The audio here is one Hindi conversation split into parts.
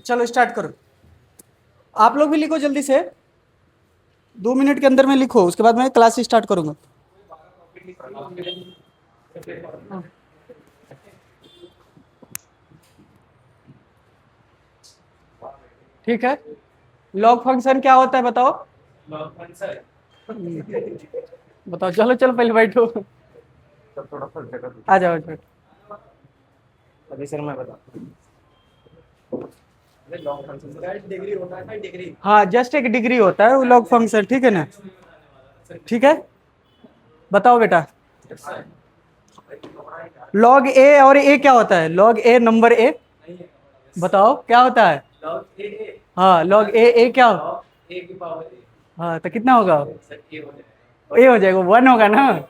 चलो स्टार्ट करो। आप लोग भी लिखो जल्दी से, 2 मिनट के अंदर में लिखो, उसके बाद मैं क्लास स्टार्ट करूंगा। ठीक है, लॉग फंक्शन क्या होता है बताओ। बताओ, चलो चलो पहले बैठो, आ जाओ बैठो। अभी सर मैं बता डिग्री होता है डिग्री। हाँ, जस्ट एक डिग्री होता है वो लॉग फंक्शन, ठीक है ना। ठीक है, बताओ बेटा। लॉग ए और ए क्या होता है? लॉग ए नंबर ए, बताओ क्या होता है? हाँ, लॉग ए क्या हो? हाँ, तो कितना होगा? ए हो जाएगा, 1 होगा ना।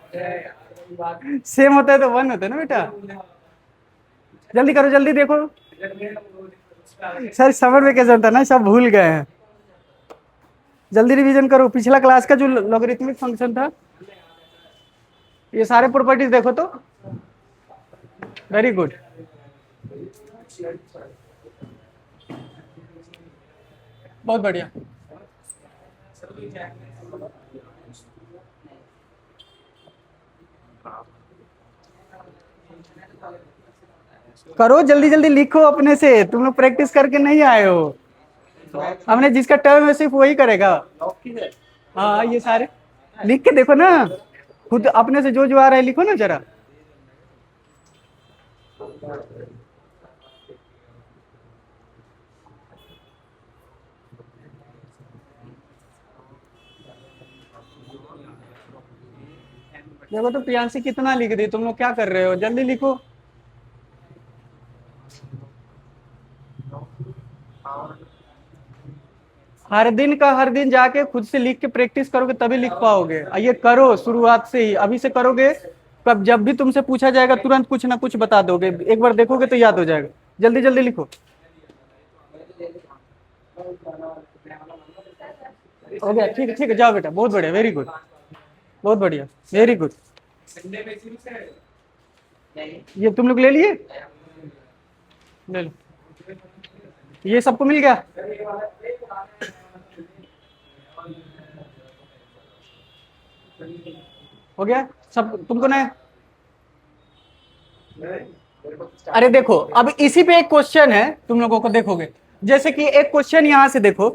सेम होता है तो 1 होता है ना बेटा। जल्दी करो, जल्दी देखो सर, समर वेकेशन था ना, सब भूल गए हैं। जल्दी रिवीजन करो, पिछला क्लास का जो लॉगरिथमिक फंक्शन था, ये सारे प्रॉपर्टीज देखो तो। Very good. बहुत बढ़िया। करो जल्दी जल्दी लिखो अपने से, तुम लोग प्रैक्टिस करके नहीं आए हो। हमने जिसका टर्म है सिर्फ वही करेगा। हाँ, ये सारे लिख के देखो ना, खुद अपने से जो जो आ रहा है लिखो ना जरा। देखो तो प्रियांशी कितना लिख दी, तुम लोग क्या कर रहे हो? जल्दी लिखो। हर दिन का हर दिन जाके खुद से लिख के प्रैक्टिस करोगे तभी लिख पाओगे। ये करो शुरुआत से ही, अभी से करोगे, कब जब भी तुमसे पूछा जाएगा तुरंत कुछ ना कुछ बता दोगे, एक बार देखोगे तो याद हो जाएगा। जल्दी जल्दी लिखो। हो गया, ठीक है, जाओ बेटा, बहुत बढ़िया, वेरी गुड, बहुत बढ़िया, वेरी गुड। ये तुम लोग ले लिए, ले लो, ये सबको मिल गया। हो गया सब तुमको ना। अरे देखो, अब इसी पे एक क्वेश्चन है, तुम लोगों को देखोगे, जैसे कि एक क्वेश्चन यहां से देखो,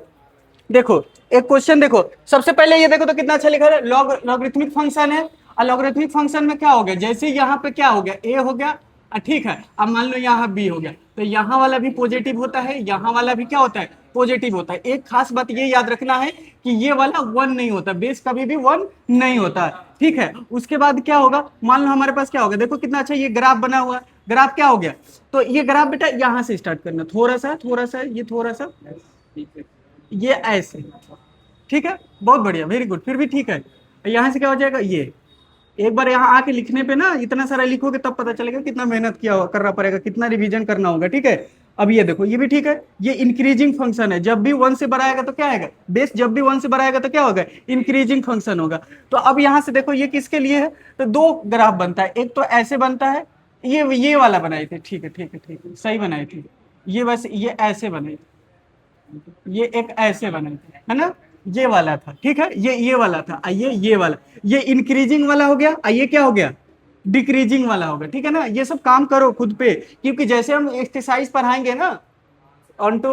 देखो एक क्वेश्चन देखो, सबसे पहले ये देखो तो कितना अच्छा लिखा है, लॉगरिथमिक फंक्शन है। और लॉगरिथमिक फंक्शन में क्या हो गया, जैसे यहाँ पे क्या हो गया, ए हो गया, ठीक है। अब मान लो यहाँ बी हो गया, तो यहाँ वाला भी पॉजिटिव होता है, यहाँ वाला भी क्या होता है, पॉजिटिव होता है। एक खास बात ये याद रखना है कि ये वाला 1 नहीं होता, बेस कभी भी 1 नहीं होता है, ठीक है। उसके बाद क्या होगा, मान लो हमारे पास क्या होगा, देखो कितना अच्छा ये ग्राफ बना हुआ है। ग्राफ क्या हो गया, तो ये ग्राफ बेटा यहाँ से स्टार्ट करना, थोड़ा सा ये थोड़ा सा, ये ऐसे, ठीक है, बहुत बढ़िया, वेरी गुड, फिर भी ठीक है। यहां से क्या हो जाएगा, ये एक बार यहाँ आके लिखने पे ना इतना सारा लिखोगे तब पता चलेगा कितना मेहनत किया करना पड़ेगा, कितना रिवीजन करना होगा, ठीक है। अब ये देखो, ये भी ठीक है, ये इंक्रीजिंग फंक्शन है, जब भी 1 से बढ़ाएगा तो क्या आएगा, बेस जब भी 1 से बढ़ाएगा तो क्या होगा, इंक्रीजिंग फंक्शन होगा। तो अब यहाँ से देखो ये किसके लिए है, तो 2 ग्राफ बनता है, एक तो ऐसे बनता है, ये वाला बनाए थे, ठीक है ठीक है ठीक है, सही बनाई थी, ये बस ये ऐसे बनाई थी, ये एक ऐसे बने थे, है ना, ये वाला था, ठीक है, ये वाला था, आइए ये वाला, ये इंक्रीजिंग वाला हो गया, आइए क्या हो गया, डिक्रीजिंग वाला हो गया, ठीक है ना। ये सब काम करो खुद पे, क्योंकि जैसे हम एक्सरसाइज पढ़ाएंगे ना, ऑन टू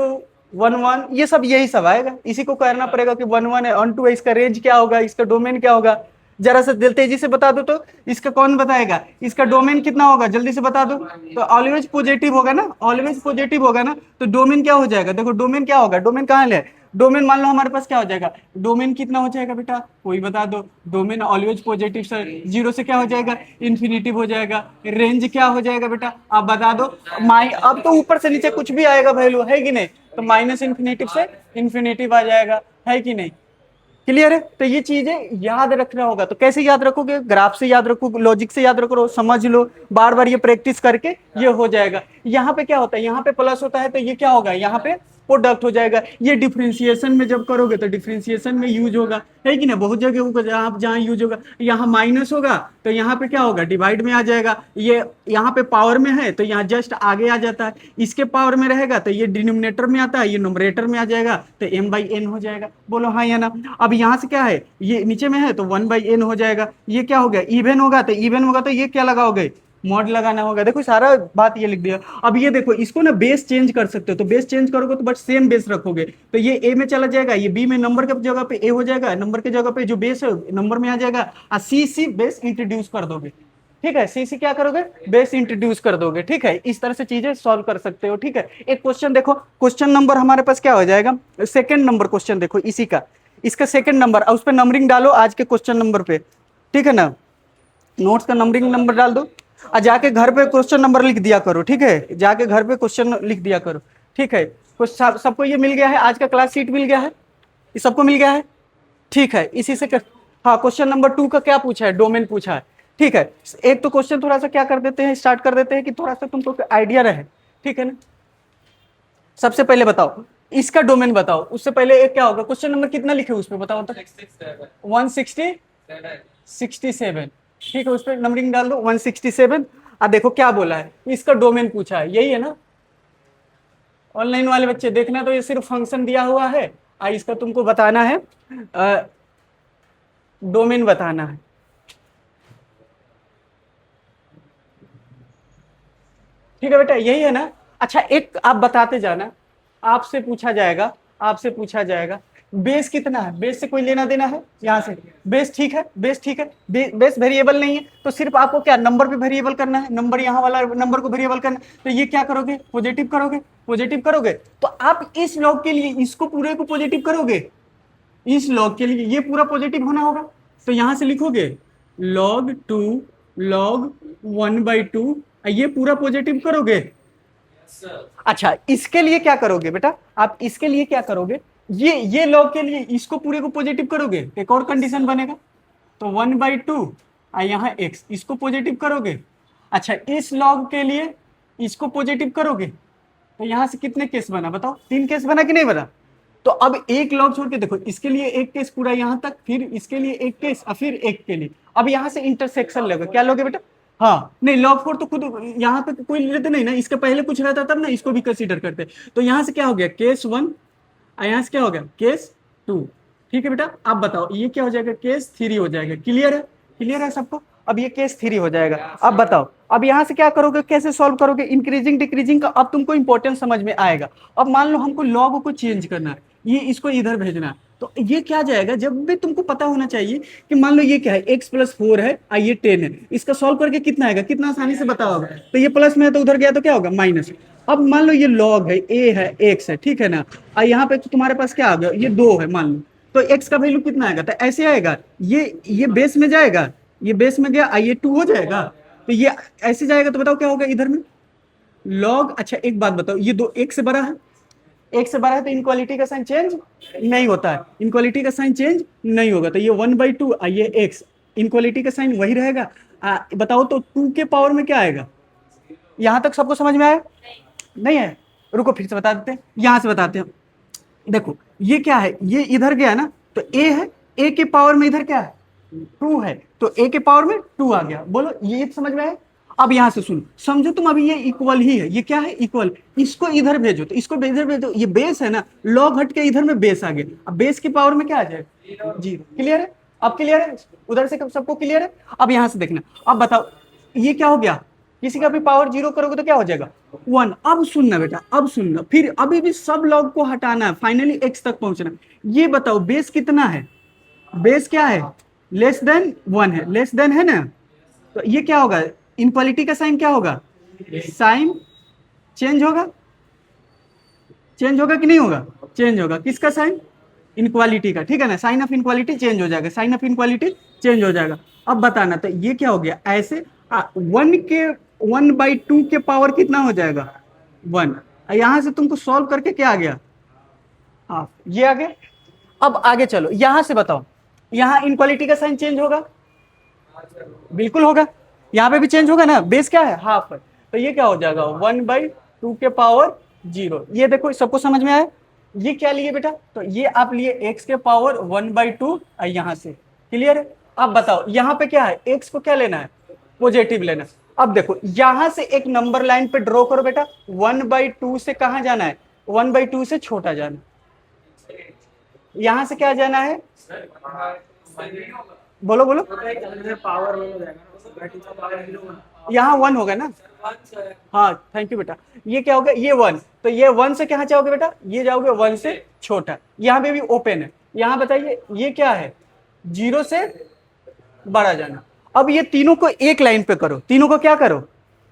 1 1, ये सब यही सब आएगा, इसी को करना पड़ेगा कि 1 1 है, ऑन टू है, इसका रेंज क्या होगा, इसका डोमेन क्या होगा। जरा सा तेजी से बता दो तो, इसका कौन बताएगा, इसका डोमेन कितना होगा, जल्दी से बता दो। तो ऑलवेज पॉजिटिव होगा ना, ऑलवेज पॉजिटिव होगा ना, तो डोमेन क्या हो जाएगा, देखो डोमेन क्या होगा, डोमेन कहाँ ले, डोमेन मान लो हमारे पास क्या हो जाएगा, डोमेन कितना हो जाएगा बेटा, कोई बता दो। डोमेन ऑलवेज पॉजिटिव सर, 0 से क्या हो जाएगा, इन्फिनिटिव हो जाएगा। रेंज क्या हो जाएगा बेटा, आप बता दो। अब तो ऊपर से नीचे कुछ भी आएगा वैल्यू, है कि नहीं, तो माइनस इन्फिनेटिव से इन्फिनेटिव आ जाएगा, है कि नहीं। क्लियर है? तो ये चीजें याद रखना होगा। तो कैसे याद रखोगे? ग्राफ से याद रखो, लॉजिक से याद रखो, समझ लो, बार बार ये प्रैक्टिस करके ये हो जाएगा। यहाँ पे क्या होता है, यहाँ पे प्लस होता है तो ये क्या होगा, यहाँ पे प्रोडक्ट हो जाएगा। ये डिफरेंशिएशन में जब करोगे तो डिफरेंशिएशन में यूज होगा, है कि ना, बहुत जगह होगा जहाँ जहाँ यूज होगा। यहाँ माइनस होगा तो यहाँ पे क्या होगा, डिवाइड में आ जाएगा। ये यहाँ पे पावर में है तो यहाँ जस्ट आगे आ जाता है, इसके पावर में रहेगा तो ये डिनोमिनेटर में आता है, ये नोमरेटर में आ जाएगा तो m/n हो जाएगा। बोलो हाँ या ना? अब यहाँ से क्या है, ये नीचे में है तो 1/n हो जाएगा। ये क्या हो गया, इवन होगा तो इवन होगा तो ये क्या लगाओगे, मॉड लगाना होगा। देखो सारा बात ये लिख दिया। अब ये देखो, इसको ना बेस चेंज कर सकते हो, तो बेस चेंज करोगे तो बट सेम बेस रखोगे तो ये ए में चला जाएगा, ये बी में नंबर के जगह पे ए हो जाएगा, नंबर के जगह पे जो बेस है नंबर में आ जाएगा, और सी बेस इंट्रोड्यूस कर दोगे। ठीक है, सी क्या करोगे, बेस इंट्रोड्यूस कर दोगे। ठीक है, इस तरह से चीजें सॉल्व कर सकते हो। ठीक है, एक क्वेश्चन देखो, क्वेश्चन नंबर हमारे पास क्या हो जाएगा, सेकंड नंबर क्वेश्चन देखो इसी का, इसका सेकंड नंबर, और उस पर नंबरिंग डालो आज के क्वेश्चन नंबर पे। ठीक है ना, नोट्स का नंबरिंग नंबर डाल दो और जाके घर पे क्वेश्चन नंबर लिख दिया करो। ठीक है, जाके घर पे क्वेश्चन लिख दिया करो। ठीक है, कुछ सबको ये मिल गया है, आज का क्लास शीट मिल गया है, ये सबको मिल गया है। ठीक है, इसी से हाँ, क्वेश्चन नंबर 2 का क्या पूछा है, डोमेन पूछा है। ठीक है, एक तो क्वेश्चन थोड़ा सा क्या कर देते हैं, स्टार्ट कर देते हैं कि थोड़ा सा तुमको आइडिया रहे। ठीक है ना, सबसे पहले बताओ इसका डोमेन बताओ, उससे पहले एक क्या होगा, क्वेश्चन नंबर कितना लिखे उस पर बताओ तो। 167। ठीक है, उस पर नंबरिंग डाल दो 167। अब देखो क्या बोला है, इसका डोमेन पूछा है, यही है ना। ऑनलाइन वाले बच्चे देखना, तो ये सिर्फ फंक्शन दिया हुआ है और इसका तुमको बताना है, डोमेन बताना है। ठीक है बेटा, यही है ना। अच्छा, एक आप बताते जाना, आपसे पूछा जाएगा, आपसे पूछा जाएगा बेस कितना है, बेस से कोई लेना देना है, यहाँ से बेस ठीक है, बेस ठीक है, बेस वेरिएबल नहीं है तो सिर्फ आपको क्या नंबर पे वेरिएबल करना है, नंबर यहाँ वाला नंबर को वेरिएबल करना है। तो ये क्या करोगे, पॉजिटिव करोगे, पॉजिटिव करोगे तो आप इस लॉग के लिए इसको पूरे को पॉजिटिव करोगे, इस लॉग के लिए ये पूरा पॉजिटिव होना होगा। तो यहां से लिखोगे log 2 log 1/2, ये पूरा पॉजिटिव करोगे। अच्छा, इसके लिए क्या करोगे बेटा, आप इसके लिए क्या करोगे, ये लॉग के लिए इसको पूरे को पॉजिटिव करोगे, एक और कंडीशन बनेगा तो 1/2 और यहाँ x, इसको पॉजिटिव करोगे। अच्छा, इस लॉग के लिए इसको पॉजिटिव करोगे तो यहाँ से कितने केस बना बताओ, 3 केस बना कि नहीं बना। तो अब एक लॉग छोड़ के देखो, इसके लिए एक केस पूरा यहाँ तक, फिर इसके लिए एक केस और फिर एक के लिए। अब यहाँ से इंटरसेक्शन लोगे, क्या लोगे बेटा, हाँ नहीं log 4 तो खुद यहाँ पे कोई लेते नहीं ना, इसके पहले कुछ रहता तब ना इसको भी कंसीडर करते। तो यहाँ से क्या हो गया, केस 1 और यहाँ से क्या हो गया, केस 2। ठीक है बेटा, आप बताओ ये क्या हो जाएगा, केस 3 हो जाएगा। क्लियर है, क्लियर है सबको। अब ये केस 3 हो जाएगा। अब बताओ, अब यहाँ से क्या करोगे, कैसे सॉल्व करोगे, इंक्रीजिंग डिक्रीजिंग का अब तुमको इंपॉर्टेंस समझ में आएगा। अब मान लो हमको लॉग को चेंज करना है, ये इसको इधर भेजना है, तो ये क्या जाएगा, जब भी तुमको पता होना चाहिए कि मान लो ये क्या है, x+4 है और ये 10 है, इसका सॉल्व करके कितना आएगा, कितना आसानी से बताओ। तो ये प्लस में है तो उधर गया तो क्या होगा, माइनस। अब मान लो ये लॉग है, a है, x है, ठीक है ना, और यहाँ पे तो तुम्हारे पास क्या आ गया, ये 2 है मान लो, तो x का वैल्यू कितना आएगा, तो ऐसे आएगा, ये बेस में जाएगा, ये बेस में गया, ये 2 हो जाएगा, तो ये ऐसे जाएगा, तो बताओ क्या होगा इधर में लॉग। अच्छा एक बात बताओ, ये दो एक से बड़ा है, एक से बड़ा है तो इनक्वालिटी का साइन चेंज नहीं होता है, इनक्वालिटी का साइन चेंज नहीं होगा, तो ये 1/2 ये x, इनक्वालिटी का साइन वही रहेगा। बताओ तो 2 के पावर में क्या आएगा, यहां तक सबको समझ में आया नहीं है, रुको फिर से बता देते हैं, यहां से बताते हैं। देखो ये क्या है, ये इधर गया ना, तो a है, a के पावर में इधर क्या है 2 है, तो a के पावर में 2 आ गया। बोलो ये समझ में आया। अब यहां से सुनो, समझो तुम अभी ये इक्वल ही है, ये क्या है इक्वल, इसको इधर भेजो, तो इसको इधर भेजो, ये बेस है ना, लॉग हट के इधर में बेस आ गया, अब बेस की पावर में क्या आ जाएगा, 0। क्लियर है, अब क्लियर है, उधर से सबको क्लियर है। अब यहां से देखना, अब बताओ ये क्या हो गया, किसी का भी पावर 0 करोगे तो क्या हो जाएगा 1। अब सुनना बेटा, अब सुनना, फिर अभी भी सब लॉग को हटाना है, फाइनली x तक पहुंचना। ये बताओ बेस कितना है, बेस क्या है, लेस देन 1 है, लेस देन है ना, तो ये क्या होगा, इनक्वालिटी का साइन क्या होगा, साइन चेंज होगा, चेंज होगा कि नहीं होगा, चेंज होगा, किसका साइन, इनक्वालिटी का, ठीक है ना, साइन ऑफ इनक्वालिटी चेंज हो जाएगा, साइन ऑफ इनक्वालिटी चेंज हो जाएगा। अब बताना, तो ये क्या हो गया, ऐसे 1/2 के पावर कितना हो जाएगा 1, यहां से तुमको सॉल्व करके क्या आ गया हाफ, ये आ गया। अब आगे चलो, यहां से बताओ, यहां इनक्वालिटी का साइन चेंज होगा? बिल्कुल होगा। यहाँ पे भी चेंज होगा ना, बेस क्या है? हाफ है, तो ये क्या हो जाएगा? 1/2 के पावर 0। ये देखो, सबको समझ में आया? ये क्या लिए बेटा? तो ये आप लिए x के पावर 1/2 यहां से। क्लियर है? अब बताओ यहाँ पे क्या है? x को क्या लेना है? पॉजिटिव लेना है। अब देखो यहां से एक नंबर लाइन पे ड्रॉ करो बेटा। 1/2 से कहां जाना है? 1/2 से छोटा जाना है। यहां से क्या जाना है? बोलो बोलो। पावर हो जाएगा ना, बैटरी का पावर जीरो होना। यहाँ 1 होगा ना? हाँ, थैंक यू बेटा। ये क्या होगा? ये 1, तो ये 1 से कहाँ जाओगे बेटा? ये जाओगे 1 से छोटा। यहाँ पे भी ओपन है। यहाँ बताइए ये क्या है? 0 से बड़ा जाना। अब ये तीनों को एक लाइन पे करो, तीनों को क्या करो?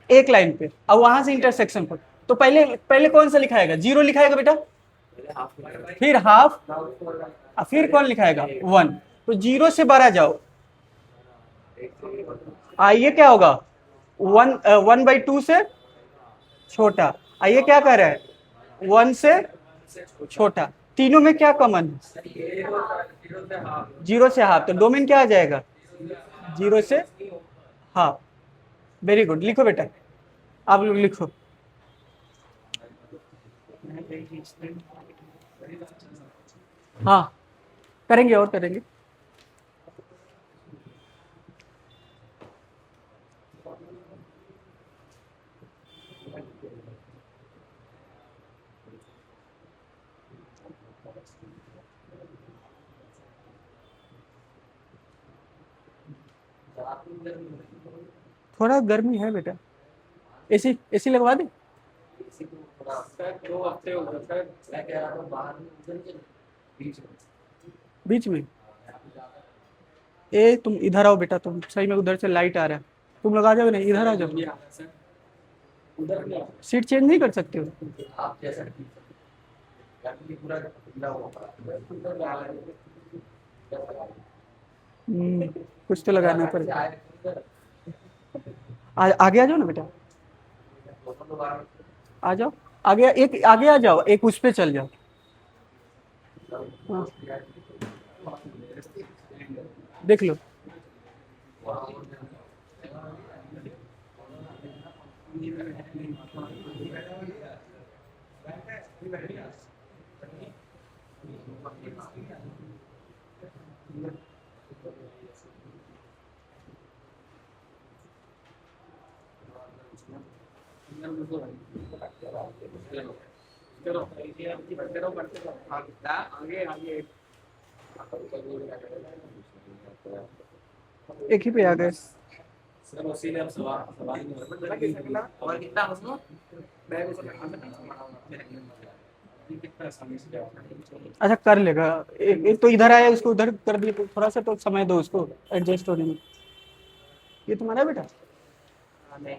एक लाइन पे। अब वहां से इंटरसेक्शन पर, तो पहले पहले कौन सा लिखाएगा? 0 लिखाएगा बेटा, फिर हाफ, फिर कौन लिखाएगा? 1। तो 0 से बड़ा जाओ। आइए क्या होगा? 1/2 से छोटा। आइए क्या कर रहा है? 1 से छोटा। तीनों में क्या कॉमन है? 0 से हाफ, तो डोमेन क्या आ जाएगा? 0 से हाफ। वेरी गुड, लिखो बेटा, आप लोग लिखो। हाँ, करेंगे और करेंगे। थोड़ा गर्मी है बेटा, एसी एसी लगवा दे। सर 2 हफ्ते हो गए सर, मैं कह रहा था बाहर बीच में। बीच में? ए तुम इधर आओ बेटा, तुम सही में उधर से लाइट आ रहा है, तुम लोग आ जाओ। नहीं, इधर आ जाओ। सर उधर नहीं, सीट चेंज नहीं कर सकते हो? आप जैसा पूरा खुला हुआ। कुछ तो लगाना पड़ेगा। आगे आ जाओ ना बेटा, आ जाओ आगे, एक आगे आ जाओ, एक उस पे चल जाओ। हाँ, देख लो। आगे आगे एक ही पे आ गए। सर उसी ने अब सवाल नहीं और कितना उसमें मैं उसे कितना आसानी से अच्छा कर लेगा। एक तो इधर आया, उसको उधर कर दिया, तो थोड़ा सा तो समय दो उसको एडजस्ट होने में। ये तुम्हारा है बेटा? नहीं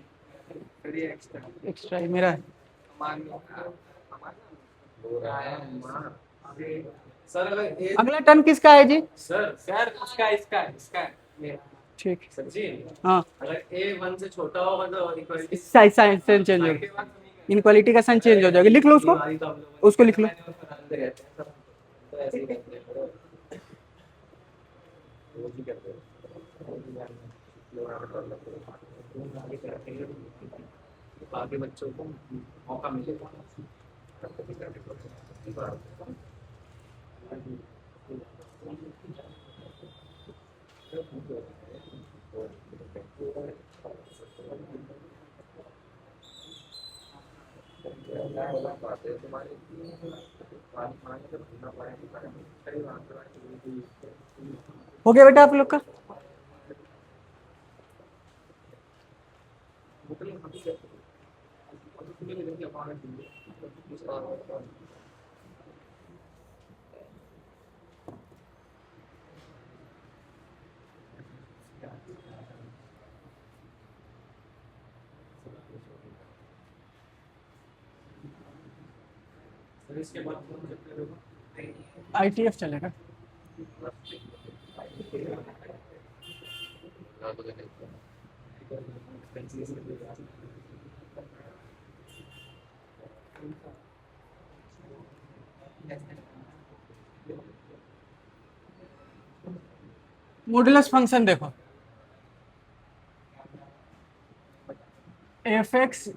फिर ये एक्स्ट्रा एक्स्ट्रा ही मेरा है। सर अगर अगला टर्न किसका है जी? सर सर इसका इसका इसका ठीक। सब्जी हाँ, अगर ए 1 से छोटा होगा तो इक्वालिटी साइन चेंज होगा, इनक्वालिटी का साइन चेंज हो जाएगा। लिख लो उसको, उसको लिख लो। आगे बच्चों को मौका मिलेगा। हो गया बेटा आप लोग का? इसके बाद ITF चलेगा। मॉडुलस फंक्शन देखो, F X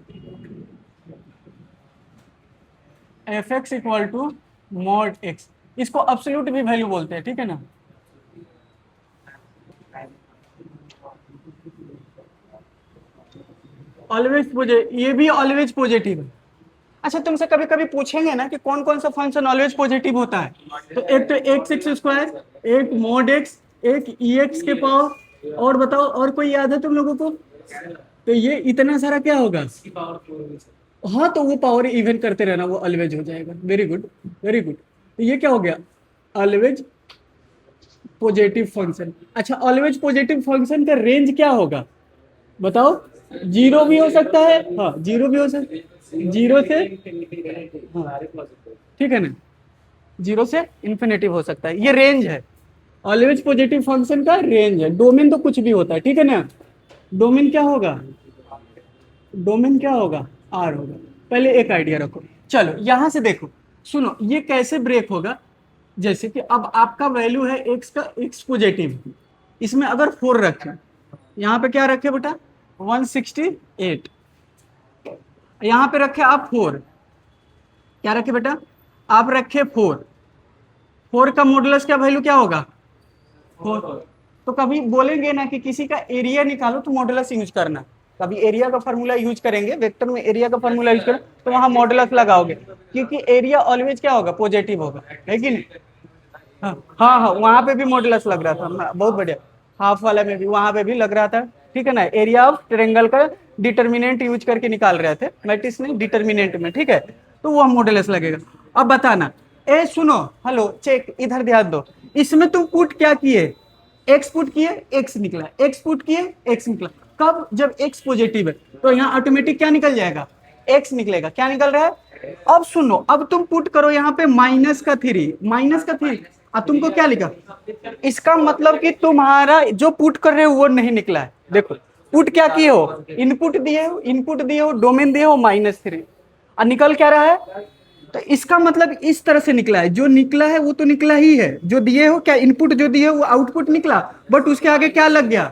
equal to mod X, इसको अब्सोल्यूट भी वैल्यू बोलते हैं, ठीक है ना। ऑलवेज ये भी ऑलवेज पॉजिटिव है। अच्छा, तुमसे कभी कभी पूछेंगे ना कि कौन कौन सा फंक्शन ऑलवेज पॉजिटिव होता है, तो एक तो एक्स एक्स स्क्वायर, एक मॉड एक्स, एक ई एक्स के पावर, और बताओ और कोई याद है तुम लोगों को? तो ये इतना सारा क्या होगा? इसकी पावर 4 हाँ, तो वो पावर इवन करते रहना, वो ऑलवेज हो जाएगा। Very good, very good. तो ये क्या हो गया? Always positive function. अच्छा, ऑलवेज पॉजिटिव फंक्शन का रेंज क्या होगा बताओ? जीरो भी हो सकता है, हाँ जीरो भी हो सकता है, जीरो से, हाँ ठीक है ना, जीरो से इन्फिनिटी हो सकता है, ये रेंज है। ऑलवेज पॉजिटिव फंक्शन का रेंज है। डोमेन तो कुछ भी होता है, ठीक है ना। डोमेन क्या होगा? डोमेन क्या होगा? आर होगा। पहले एक आइडिया रखो। चलो यहां से देखो, सुनो ये कैसे ब्रेक होगा। जैसे कि अब आपका वैल्यू है एक्स का, एक्स पॉजिटिव, इसमें अगर 4 रखे, यहाँ पे क्या रखे बेटा? 168, यहाँ पे रखे आप 4, क्या रखे बेटा? आप रखे 4, 4 का मॉडुलस क्या वैल्यू क्या होगा? 4। तो कभी बोलेंगे ना कि किसी का एरिया निकालो तो मॉडुलस यूज करना, कभी एरिया का फॉर्मूला यूज करेंगे, वेक्टर में एरिया का फॉर्मूला यूज करें तो वहां मॉडुलस लगाओगे, क्योंकि एरिया ऑलवेज क्या होगा? पॉजिटिव होगा, है कि नहीं? हाँ हाँ हाँ, वहां पे भी मॉडुलस लग रहा था, बहुत बढ़िया। हाफ वाला में भी, वहां पे भी लग रहा था, ठीक है ना। एरिया ऑफ ट्रायंगल का डिटर्मिनेंट यूज करके निकाल रहे थे, मैट्रिक्स नहीं डिटर्मिनेंट में, ठीक है। तो वो मॉडुलस लगेगा। अब बताना, ए सुनो, हेलो चेक, इधर ध्यान दो। इसमें तुम पुट क्या किए? एक्स पुट किए, एक्स निकला, एक्स पुट किए, एक्स निकला। कब? जब एक्स पॉजिटिव है, तो यहाँ ऑटोमेटिक क्या निकल जाएगा? एक्स निकलेगा। क्या निकल रहा है? अब सुनो, अब तुम पुट करो यहाँ पे -3, -3। अब तुमको क्या लिखा? इसका मतलब कि तुम्हारा जो पुट कर रहे हो वो नहीं निकला है। देखो पुट क्या किए हो? इनपुट दिए हो, इनपुट दिए हो, डोमेन दिए हो -3, और निकल क्या रहा है? तो इसका मतलब इस तरह से निकला है। जो निकला है वो तो निकला ही है, जो दिए हो क्या, इनपुट जो दिए हो वो आउटपुट निकला, बट उसके आगे क्या लग गया?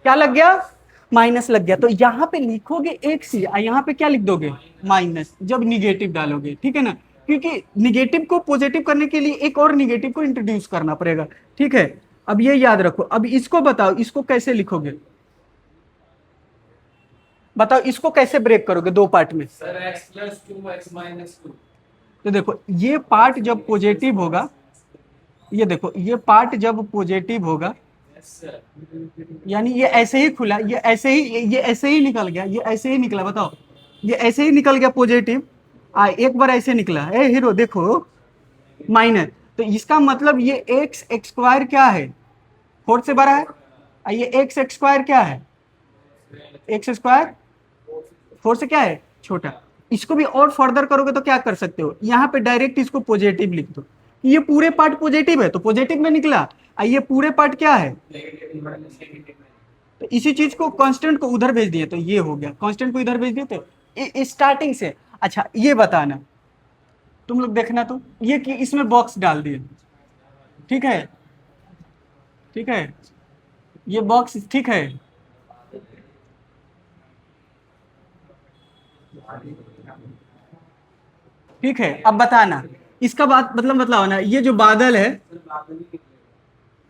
क्या लग गया? माइनस लग गया। तो यहाँ पे लिखोगे एक सी, यहाँ पे क्या लिख दोगे? माइनस, जब निगेटिव डालोगे, ठीक है ना। क्योंकि निगेटिव को पॉजिटिव करने के लिए एक और निगेटिव को इंट्रोड्यूस करना पड़ेगा, ठीक है। अब ये याद रखो। अब इसको बताओ, इसको कैसे लिखोगे? बताओ इसको कैसे ब्रेक करोगे दो पार्ट में? Sir x + 2 x - 2। तो देखो ये पार्ट जब पॉजिटिव होगा, ये देखो ये पार्ट जब पॉजिटिव होगा, यानी ये ऐसे ही खुला, ये ऐसे ही निकल गया, ये ऐसे ही निकला, बताओ ये ऐसे ही निकल गया पॉजिटिव, एक बार ऐसे निकला, ए हीरो देखो माइनस। तो इसका मतलब ये एक्स एक्स स्क्वायर क्या है? 4 से बड़ा है, और ये एक्स एक्स स्क्वायर क्या है? एक्स स्क्वायर 4 से क्या है? छोटा। इसको भी और फर्दर करोगे तो क्या कर सकते हो? यहाँ पे डायरेक्ट इसको पॉजिटिव लिख दो। ये पूरे पार्ट पॉजिटिव है तो पॉजिटिव में निकला, और ये पूरे पार्ट क्या है? तो इसी चीज को कांस्टेंट को उधर भेज दिए तो ये हो गया, कांस्टेंट को इधर भेज दिए तो स्टार्टिंग से। अच्छा ये बताना, तुम लोग देखना, तो ये कि इसमें बॉक्स डाल दिए, ठीक है, ठीक है, ये बॉक्स ठीक है। ठीक है, अब बताना इसका बात मतलब बताओ ना, ये जो बादल है,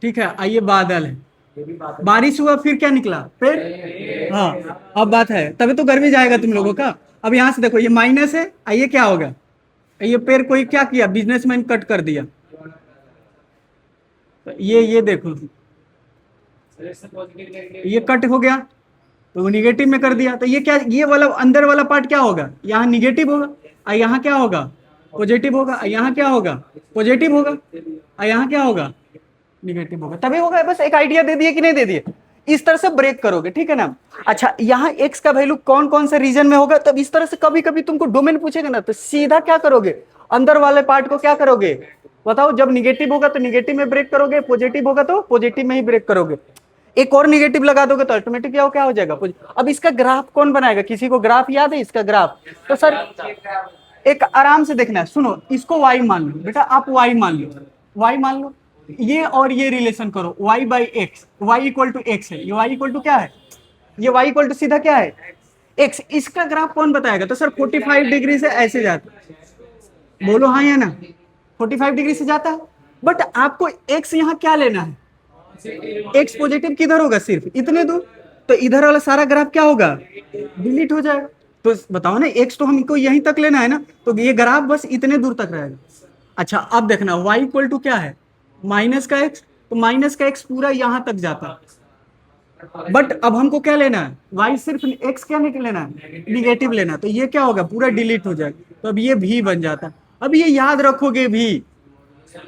ठीक है, ये बादल है, बारिश हुआ फिर क्या निकला? फिर, हाँ अब बात है, तभी तो गर्मी जाएगा तुम लोगों का। अब यहाँ से देखो ये माइनस है, ये क्या होगा? ये पेड़ कोई क्या किया? बिजनेसमैन कट कर दिया, तो ये देखो ये कट हो गया, तो वो निगेटिव में कर दिया, तो ये क्या, ये वाला अंदर वाला पार्ट क्या होगा? यहाँ निगेटिव होगा, और यहाँ क्या होगा? पॉजिटिव होगा। यहाँ क्या होगा? पॉजिटिव होगा, और यहाँ क्या होगा? निगेटिव होगा। तभी होगा। बस एक आइडिया दे दिए कि नहीं दे दिए? इस तरह से ब्रेक करोगे, ठीक है ना। अच्छा यहाँ एक्स का वैल्यू कौन कौन से रीजन में होगा, तब इस तरह से कभी कभी तुमको डोमेन पूछेगा ना, तो सीधा क्या करोगे? अंदर वाले पार्ट को क्या करोगे? बताओ। जब निगेटिव होगा तो निगेटिव में ब्रेक करोगे, पॉजिटिव होगा तो पॉजिटिव में ही ब्रेक करोगे। एक और निगेटिव लगा दोगे तो ऑटोमेटिक क्या हो जाएगा? अब इसका ग्राफ कौन बनाएगा? किसी को ग्राफ याद है इसका ग्राफ? तो सर एक आराम से देखना है, सुनो, इसको y मान लो बेटा, आप y मान लो, y मान लो, ये और ये रिलेशन करो, y by X, Y equal to X है, ये y इक्वल टू क्या है, ये y इक्वल टू सीधा क्या है x। इसका ग्राफ कौन बताएगा, तो सर 45 डिग्री से ऐसे जाता है, बोलो हाँ या ना, 45 डिग्री से जाता है। बट आपको x यहाँ क्या लेना है, x पॉजिटिव किधर होगा, सिर्फ इतने दूर, तो इधर वाला सारा ग्राफ क्या होगा, डिलीट हो जाएगा। तो बताओ ना, x तो हमको यहीं तक लेना है ना, तो ये ग्राफ बस इतने दूर तक रहेगा। अच्छा अब देखना y इक्वल टू क्या है, माइनस का x, तो माइनस का x पूरा यहां तक जाता है। बट अब हमको क्या लेना है, y सिर्फ x क्या नहीं लेना है, निगेटिव लेना है, तो ये क्या होगा, पूरा डिलीट हो जाएगा, तो अब ये भी बन जाता है। अब ये याद रखोगे भी,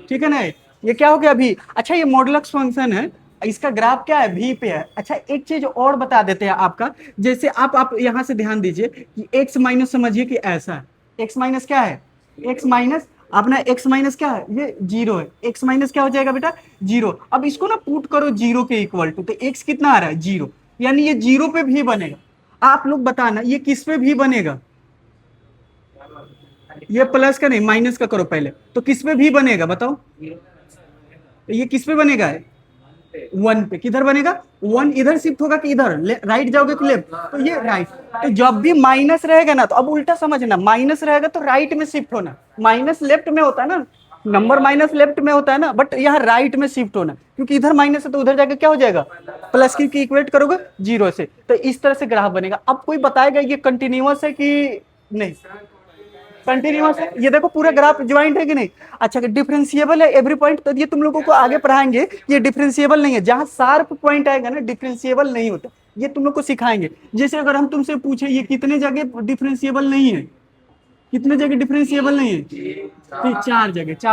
ठीक है ना, ये क्या हो गया भी। अच्छा ये मॉडुलस फंक्शन है, इसका ग्राफ क्या है, भी पे है। अच्छा एक चीज और बता देते हैं आपका, जैसे आप यहां से ध्यान दीजिए कि x माइनस समझिए कि ऐसा है, x माइनस क्या है, x माइनस अपना x माइनस क्या है, ये जीरो है, x माइनस क्या हो जाएगा बेटा, जीरो। अब इसको ना पुट करो जीरो के इक्वल टू, तो x कितना आ रहा है, जीरो, यानी ये जीरो पे भी बनेगा। आप लोग बताना ये किस पे भी बनेगा, ये प्लस का नहीं माइनस का करो पहले, तो किस पे भी बनेगा बताओ, तो ये किस पे बनेगा, वन पे। किधर बनेगा, वन इधर शिफ्ट होगा कि इधर, राइट जाओगे कि लेफ्ट, तो ये राइट। तो जब भी माइनस रहेगा ना, तो अब उल्टा समझना, माइनस रहेगा तो राइट में शिफ्ट होना, माइनस लेफ्ट में होता है ना, नंबर माइनस लेफ्ट में होता है ना, बट यहाँ राइट में शिफ्ट होना, क्योंकि इधर माइनस है तो उधर जाके क्या हो जाएगा, प्लस की इक्वेट करोगे जीरो से, तो इस तरह से ग्राफ बनेगा। अब कोई बताएगा ये कंटिन्यूअस है कि नहीं, कंटिन्यूअस है, ये देखो पूरा ग्राफ ज्वाइंट है कि नहीं। अच्छा डिफरेंशिएबल है एवरी पॉइंट, तो ये तुम लोगों को आगे पढ़ाएंगे, ये डिफरेंशिएबल नहीं है, जहां शार्प पॉइंट आएगा ना डिफरेंशिएबल नहीं होता, ये तुम लोग को सिखाएंगे। जैसे अगर हम तुमसे पूछे ये कितने जगह डिफरेंशिएबल नहीं है, कितने जगह डिफरेंशिएबल नहीं है, तो चार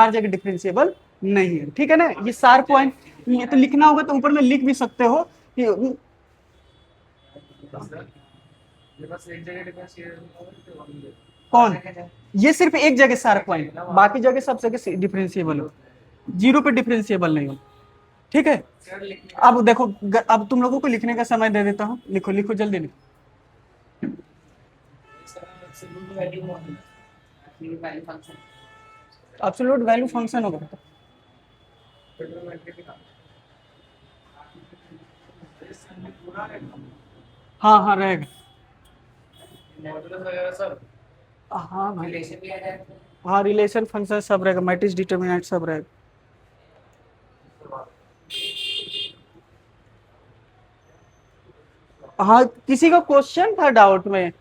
जगह डिफरेंशिएबल नहीं है, ठीक है ना, ये शार्प पॉइंट। ये तो लिखना होगा तो ऊपर में लिख भी सकते हो कि कौन, ये सिर्फ एक जगह शार्प पॉइंट, बाकी जगह सब जगह डिफरेंशिएबल हो, जीरो पे डिफरेंशिएबल नहीं हो, ठीक है। अब देखो अब तुम लोगों को लिखने का समय दे देता हूँ, लिखो लिखो जल्दी लिखो। एब्सोल्यूट वैल्यू फंक्शन होगा, हाँ हाँ रहेगा, हाँ भाई, हाँ रिलेशन फंक्शन सब रहेगा, मैट्रिक्स डिटरमिनेंट सब रहेगा। हाँ किसी का क्वेश्चन था डाउट में,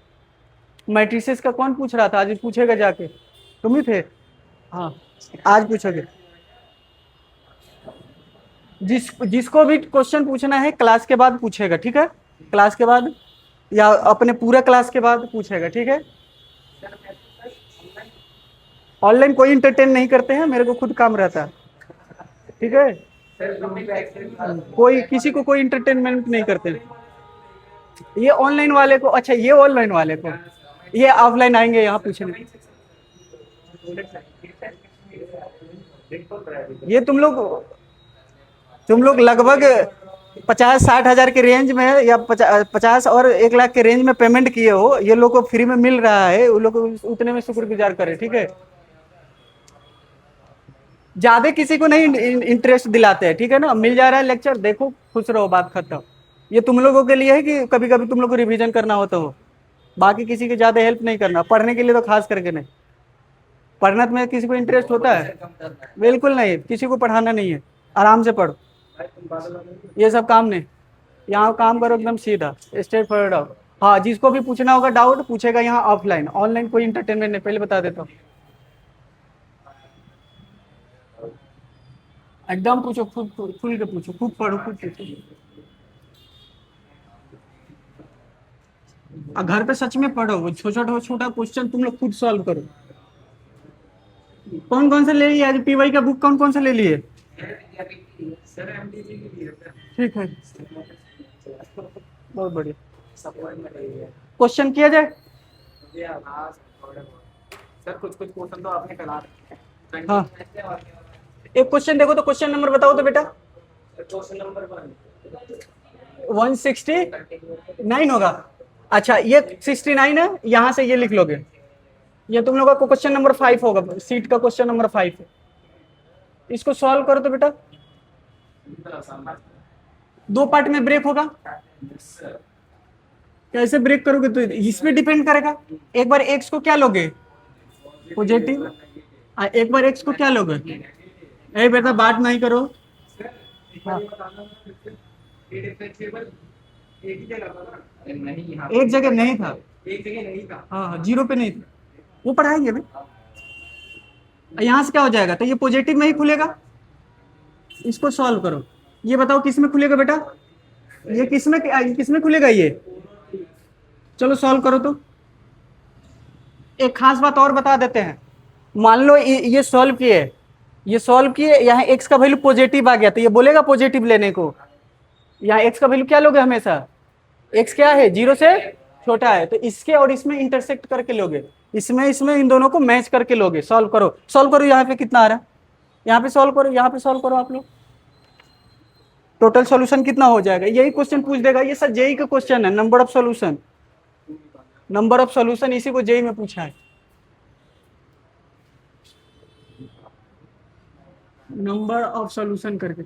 मैट्रिसेस का कौन पूछ रहा था, आज पूछेगा जाके, तुम ही थे, हाँ आज पूछोगे। जिसको भी क्वेश्चन पूछना है क्लास के बाद पूछेगा, ठीक है, क्लास के बाद या अपने पूरा क्लास के बाद पूछेगा, ठीक है। ऑनलाइन कोई इंटरटेन नहीं करते हैं, मेरे को खुद काम रहता है, ठीक है, कोई किसी को कोई इंटरटेनमेंट नहीं करते। ये ऑनलाइन वाले को, अच्छा ये ऑनलाइन वाले को, ये ऑफलाइन आएंगे यहाँ पूछने, ये तुम लोग लगभग 50-60 हजार के रेंज में या 50 और 1 लाख के रेंज में पेमेंट किए हो, ये लोग को फ्री में मिल रहा है, उन लोग को उतने में शुक्रगुजार करें, ठीक है। ज्यादा किसी को नहीं इंटरेस्ट दिलाते हैं, ठीक है ना, मिल जा रहा है लेक्चर देखो खुश रहो, बात खत्म। ये तुम लोगों के लिए है कि कभी कभी तुम लोग को रिवीजन करना हो तो, बाकी किसी की ज्यादा हेल्प नहीं करना, पढ़ने के लिए तो खास करके नहीं। पढ़ने में किसी को इंटरेस्ट होता है, बिल्कुल नहीं, किसी को पढ़ाना नहीं है, आराम से पढ़ो, ये सब काम नहीं, यहाँ काम करो एकदम सीधा स्ट्रेट फॉरवर्ड आओ। हाँ जिसको भी पूछना होगा डाउट पूछेगा यहाँ ऑफलाइन, ऑनलाइन कोई इंटरटेनमेंट नहीं, पहले बता देता हूँ, एकदम पूछो, खुद खुल के पूछो, खूब पढ़ो, खूब पूछो। घर पे सच में पढ़ो, वो छोटा छोटा क्वेश्चन तुम लोग खुद सॉल्व करो। कौन कौन सा ले लिए आज पीवाई का बुक, कौन कौन सा ले लिए, ठीक है, बहुत बढ़िया। क्वेश्चन किया जाए, सर कुछ कुछ क्वेश्चन तो आपने करा रखे हैं। हाँ एक क्वेश्चन देखो तो, क्वेश्चन नंबर बताओ तो बेटा, क्वेश्चन नंबर 169 होगा। अच्छा ये 69 है, यहाँ से ये लिख लोगे, ये तुम लोगों का क्वेश्चन नंबर 5 होगा, सीट का क्वेश्चन नंबर 5 है, इसको सॉल्व करो तो बेटा, दो पार्ट में ब्रेक होगा। कैसे ब्रेक करोगे तो इसमें डिपेंड करेगा। एक बार एक्स को क्या लोगे, पॉजिटिव, एक बार एक्स को क्या लोगे। ए बेटा बात नहीं करो। हाँ। एक ही जगह था ना? नहीं, यहाँ एक जगह नहीं था। एक जगह नहीं था। हाँ हाँ, जीरो पे नहीं था, वो पढ़ाएंगे भाई। यहाँ से क्या हो जाएगा, तो ये पॉजिटिव में ही खुलेगा। इसको सॉल्व करो, ये बताओ किस में खुलेगा बेटा, ये किस में खुलेगा ये। चलो सॉल्व करो तो। एक खास बात और बता देते हैं, मान लो ये सॉल्व किए, ये सॉल्व किए, यहाँ एक्स का वैल्यू पॉजिटिव आ गया तो ये बोलेगा पॉजिटिव लेने को। यहाँ एक्स का वैल्यू क्या लोगे हमेशा, एक्स क्या है, जीरो से छोटा है, तो इसके और इसमें इंटरसेक्ट करके लोगे, इसमें इसमें इन दोनों को मैच करके लोगे। सॉल्व करो, सॉल्व करो, यहाँ पे कितना आ रहा है, यहाँ पे सॉल्व करो, यहाँ पे सॉल्व करो आप लोग, टोटल सॉल्यूशन कितना हो जाएगा। यही क्वेश्चन पूछ देगा, ये सर जेई का क्वेश्चन है, number of solution, number of solution इसी को जेई में पूछा है। नंबर ऑफ सॉल्यूशन करके,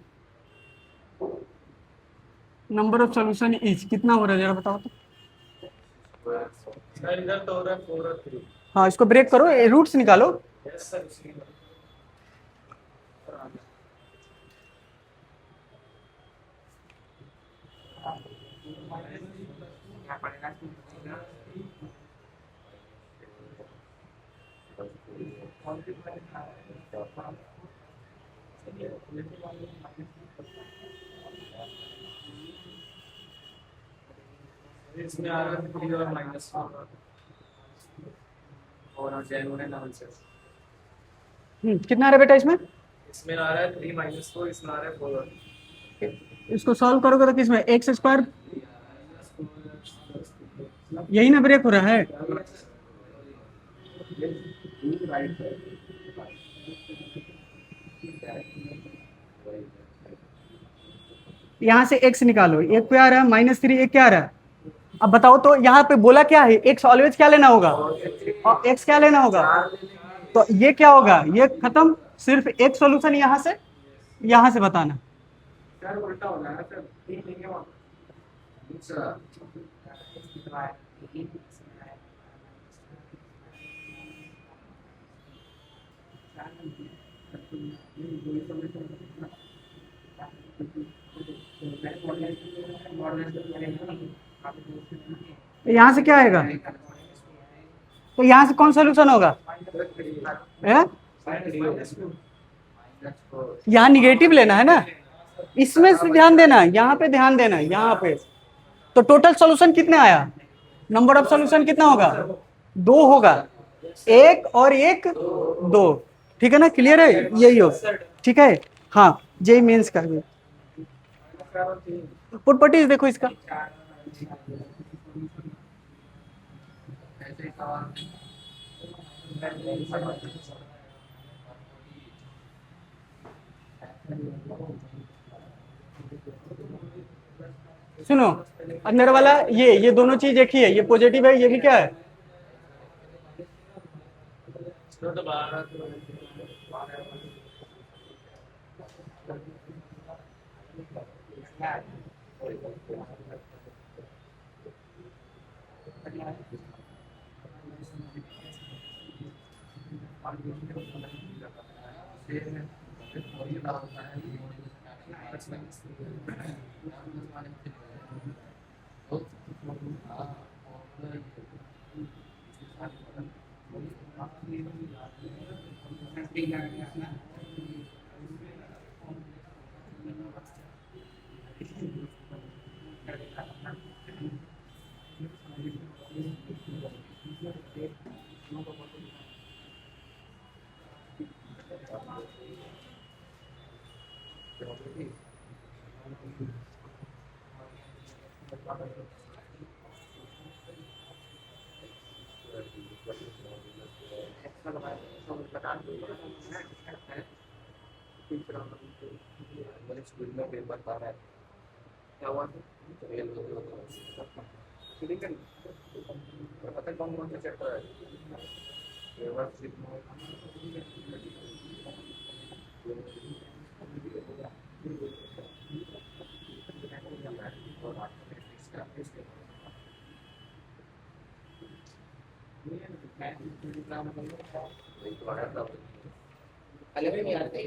नंबर ऑफ सॉल्यूशन इज कितना हो रहा है जरा बताओ तो। सर इधर तो हो रहा है 4 और 3। हाँ इसको ब्रेक करो, रूट्स निकालो। यस सर, इसी में। क्या पड़ेगा? इसमें आ रहा है 3 और -4 और जेन्युइन आंसर। कितना आ रहा है बेटा इसमें, इसमें आ रहा है 3 -4, इसमें आ रहा है 4। इसको सॉल्व करोगे तो किसमें, एक्स स्क्वायर, यही ना ब्रेक हो रहा है। यहाँ से एक्स निकालो, एक पे आ रहा है -3, एक क्या आ रहा है। अब बताओ तो यहाँ पे बोला क्या है, एक्स ऑलवेज क्या लेना होगा, और एक्स क्या लेना होगा, तो ये क्या होगा, ये खत्म। सिर्फ एक सॉल्यूशन यहाँ से बताना। सर उल्टा हो जाएगा सर, ठीक नहीं है वहाँ। अच्छा। यहाँ से क्या आएगा, तो यहाँ से कौन सॉल्यूशन होगा, है? यहाँ निगेटिव लेना है ना, इसमें से ध्यान देना, यहाँ पे ध्यान देना, यहाँ पे। तो टोटल सॉल्यूशन कितने आया, नंबर ऑफ सॉल्यूशन कितना होगा, 2 होगा, एक और एक 2, ठीक है ना, क्लियर है, यही हो, ठीक है। हाँ जेई मेंस का भी पुटपटीज देखो इसका। सुनो, अंदर वाला ये दोनों चीज एक ही है, ये पॉजिटिव है, ये भी क्या है, स्कूल में पेपर पढ़ रहा है, क्या हुआ फेल हो गया ठीक है। पता कौन कौन सा चैप्टर है, व्यवस्थित वही तो आया था। 11 में आता है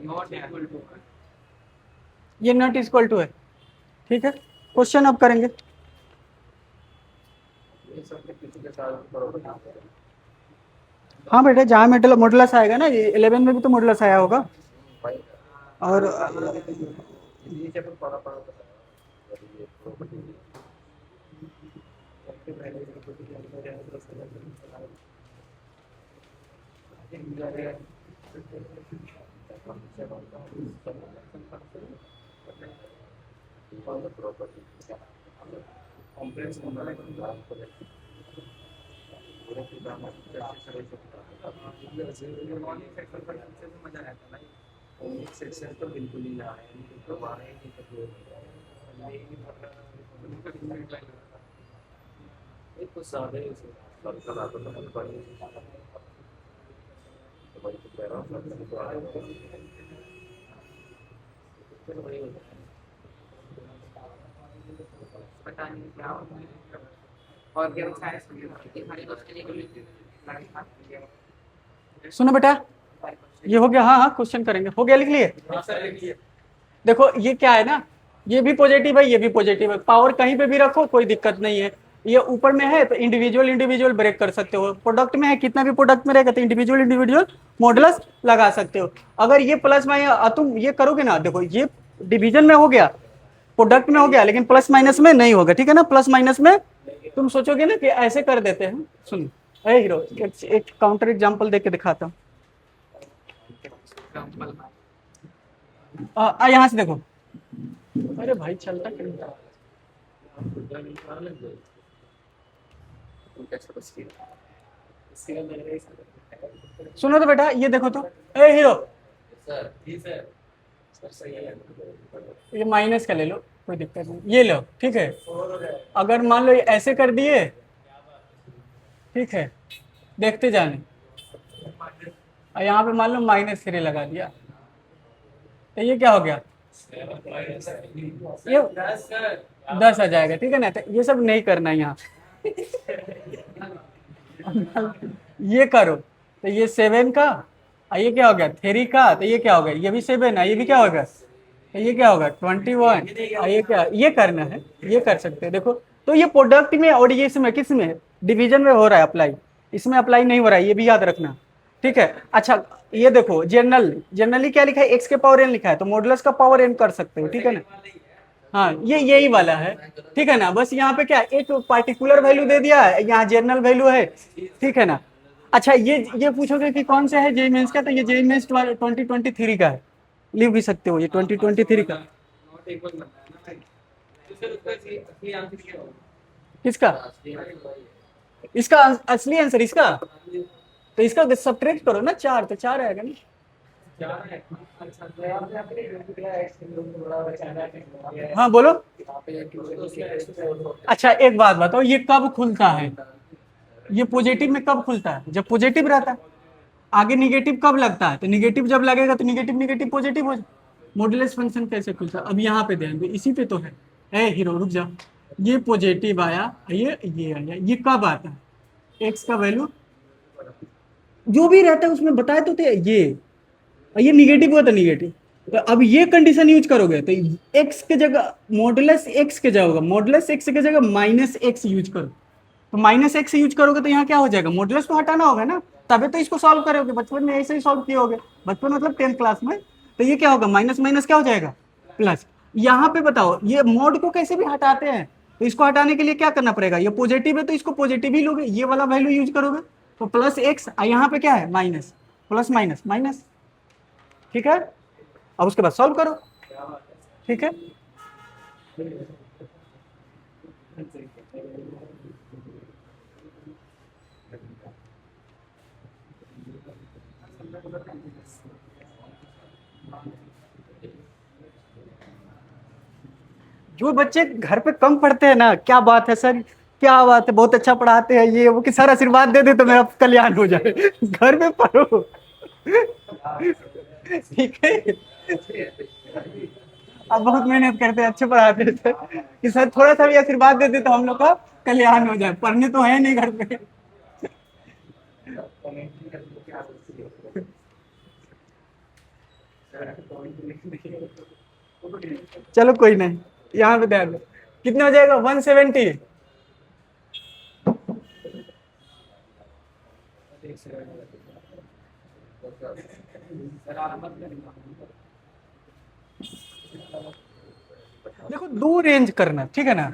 नॉट इक्वल टू। ये नॉट इक्वल टू है, ठीक है। क्वेश्चन अब करेंगे। ये सब के पीछे के साथ बराबर काम करें। हाँ बेटा, जहाँ मॉडुलस आएगा ना, 11 में भी तो मॉडुलस आया होगा। भाई और ये चैप्टर पढ़ा पढ़ा था ये प्रॉपर्टी सबसे पहले प्रॉपर्टी के अंदर है तो उसके अंदर कॉम्प्लेक्स नंबर पूरे प्रोग्राम में चर्चा कर सकता है। मॉर्निंग सेक्शन पर अच्छे से मजा आता है भाई। एक सेक्शन तो बिल्कुल ही ना है, तो बाहर ही नहीं कर एक तो सादे सर्कल आता था मन पर तो भाई तो कह रहा हूँ सर्कल तो आया तो वही होता है। पता नहीं क्या होता है और क्या साइंस में हमारे दोस्त के लिए सुनो बेटा, ये हो गया। हाँ हाँ, क्वेश्चन करेंगे। हो गया, लिख लिए। देखो ये क्या है ना, ये भी पॉजिटिव है, ये भी पॉजिटिव है। पावर कहीं पे भी रखो कोई दिक्कत नहीं है। ये ऊपर में है तो इंडिविजुअल इंडिविजुअल ब्रेक कर सकते हो। प्रोडक्ट में है, कितना भी प्रोडक्ट में रहेगा तो इंडिविजुअल इंडिविजुअल मॉडुलस लगा सकते हो। अगर ये प्लस माइनस तुम ये करोगे ना, देखो ये डिवीजन में हो गया, प्रोडक्ट में हो गया, लेकिन प्लस माइनस में नहीं होगा, ठीक है ना। प्लस माइनस में तुम सोचोगे ना कि ऐसे कर देते हैं। सुन अरे हीरो, एक काउंटर एग्जांपल देके दिखाता हूँ। यहाँ से देखो। अरे भाई चलता क्यों? सुनो तो बेटा, ये देखो तो। ए हीरो, सर जी सर सर सही है ये माइनस का ले लो, कोई दिक्कत नहीं, ये लो, ठीक है। अगर मान लो ये ऐसे कर दिए, ठीक है, देखते जाने। और यहाँ पे मान लो -3 लगा दिया, तो ये क्या हो गया? ये 10 आ जाएगा, ठीक है ना। तो ये सब नहीं करना यहाँ। ये करो तो ये 7 का, और ये क्या हो गया 3 का, तो ये क्या हो गया? ये भी 7 है, ये भी क्या होगा? तो ये क्या होगा 21। और ये क्या, ये करना है, ये कर सकते हैं। देखो तो ये प्रोडक्ट में और ये इसमें किस में, डिवीजन में हो रहा है अप्लाई, इसमें अप्लाई नहीं हो रहा है, ये भी याद रखना, ठीक है। अच्छा ये देखो, जनरली क्या लिखा है? x के पावर n लिखा है, तो मॉडुलस का पावर n कर सकते हो, ठीक है ना। हाँ ये यही वाला है, ठीक है ना। बस यहाँ पे क्या एक पार्टिकुलर वैल्यू दे दिया है, यहाँ जनरल वैल्यू है, ठीक है ना। अच्छा ये पूछोगे कि कौन सा है जेईई मेंस का, तो ये जेईई मेंस 2023 का है, लिख भी सकते हो ये 2023 का। किसका? इसका असली आंसर इसका, तो इसका सब्ट्रैक्ट करो ना, 4 तो 4 आएगा ना। हाँ बोलो। अच्छा एक बात बताओ, ये कब खुलता है? ये पॉजिटिव में कब खुलता है? जब पॉजिटिव रहता है। आगे निगेटिव कब लगता है? तो निगेटिव जब लगेगा तो निगेटिव निगेटिव पॉजिटिव हो जाए। मॉडुलस फंक्शन कैसे खुलता है? अब यहाँ पे ध्यान दो, इसी पे तो है। ए हीरो रुक जा, ये पॉजिटिव आया, ये आया, ये कब आता है? एक्स का वैल्यू जो भी रहता है उसमें बताए तो थे, ये निगेटिव हुआ तो निगेटिव। तो अब ये कंडीशन यूज करोगे तो x के जगह मॉडुलस x के जगह होगा, मॉडुलस x के जगह -x यूज करो। तो -x यूज करोगे तो यहाँ क्या हो जाएगा? मॉडुलस तो हटाना होगा ना, तभी तो इसको सॉल्व करोगे। बचपन में ऐसे ही सॉल्व किए होगे, बचपन मतलब 10th क्लास में। तो ये क्या होगा? माइनस माइनस क्या हो जाएगा? प्लस। यहाँ पे बताओ ये मॉड को कैसे भी हटाते हैं, तो इसको हटाने के लिए क्या करना पड़ेगा? ये पॉजिटिव है तो इसको पॉजिटिव ही लोगे, ये वाला वैल्यू यूज करोगे, तो +x। यहाँ पे क्या है? माइनस, प्लस माइनस माइनस, ठीक है। अब उसके बाद सॉल्व करो, ठीक है। जो बच्चे घर पे कम पढ़ते हैं ना, क्या बात है सर, क्या बात है, बहुत अच्छा पढ़ाते हैं ये वो, कि सर आशीर्वाद दे दे तो मेरा कल्याण हो जाए। घर में पढ़ो, ठीक है। अब बहुत मेहनत करते हैं, अच्छे पढ़ाते हैं सर, कि सर थोड़ा सा भी आशीर्वाद दे दे तो हम लोग का कल्याण हो जाए। पढ़ने तो है नहीं घर पे। कमेंट्री करने की आदत सी है सर, कमेंट लिखने चलो कोई नहीं, यहाँ पे ध्यान दो, कितना हो जाएगा 170। सर आप मत करना। देखो दो रेंज करना, ठीक है ना,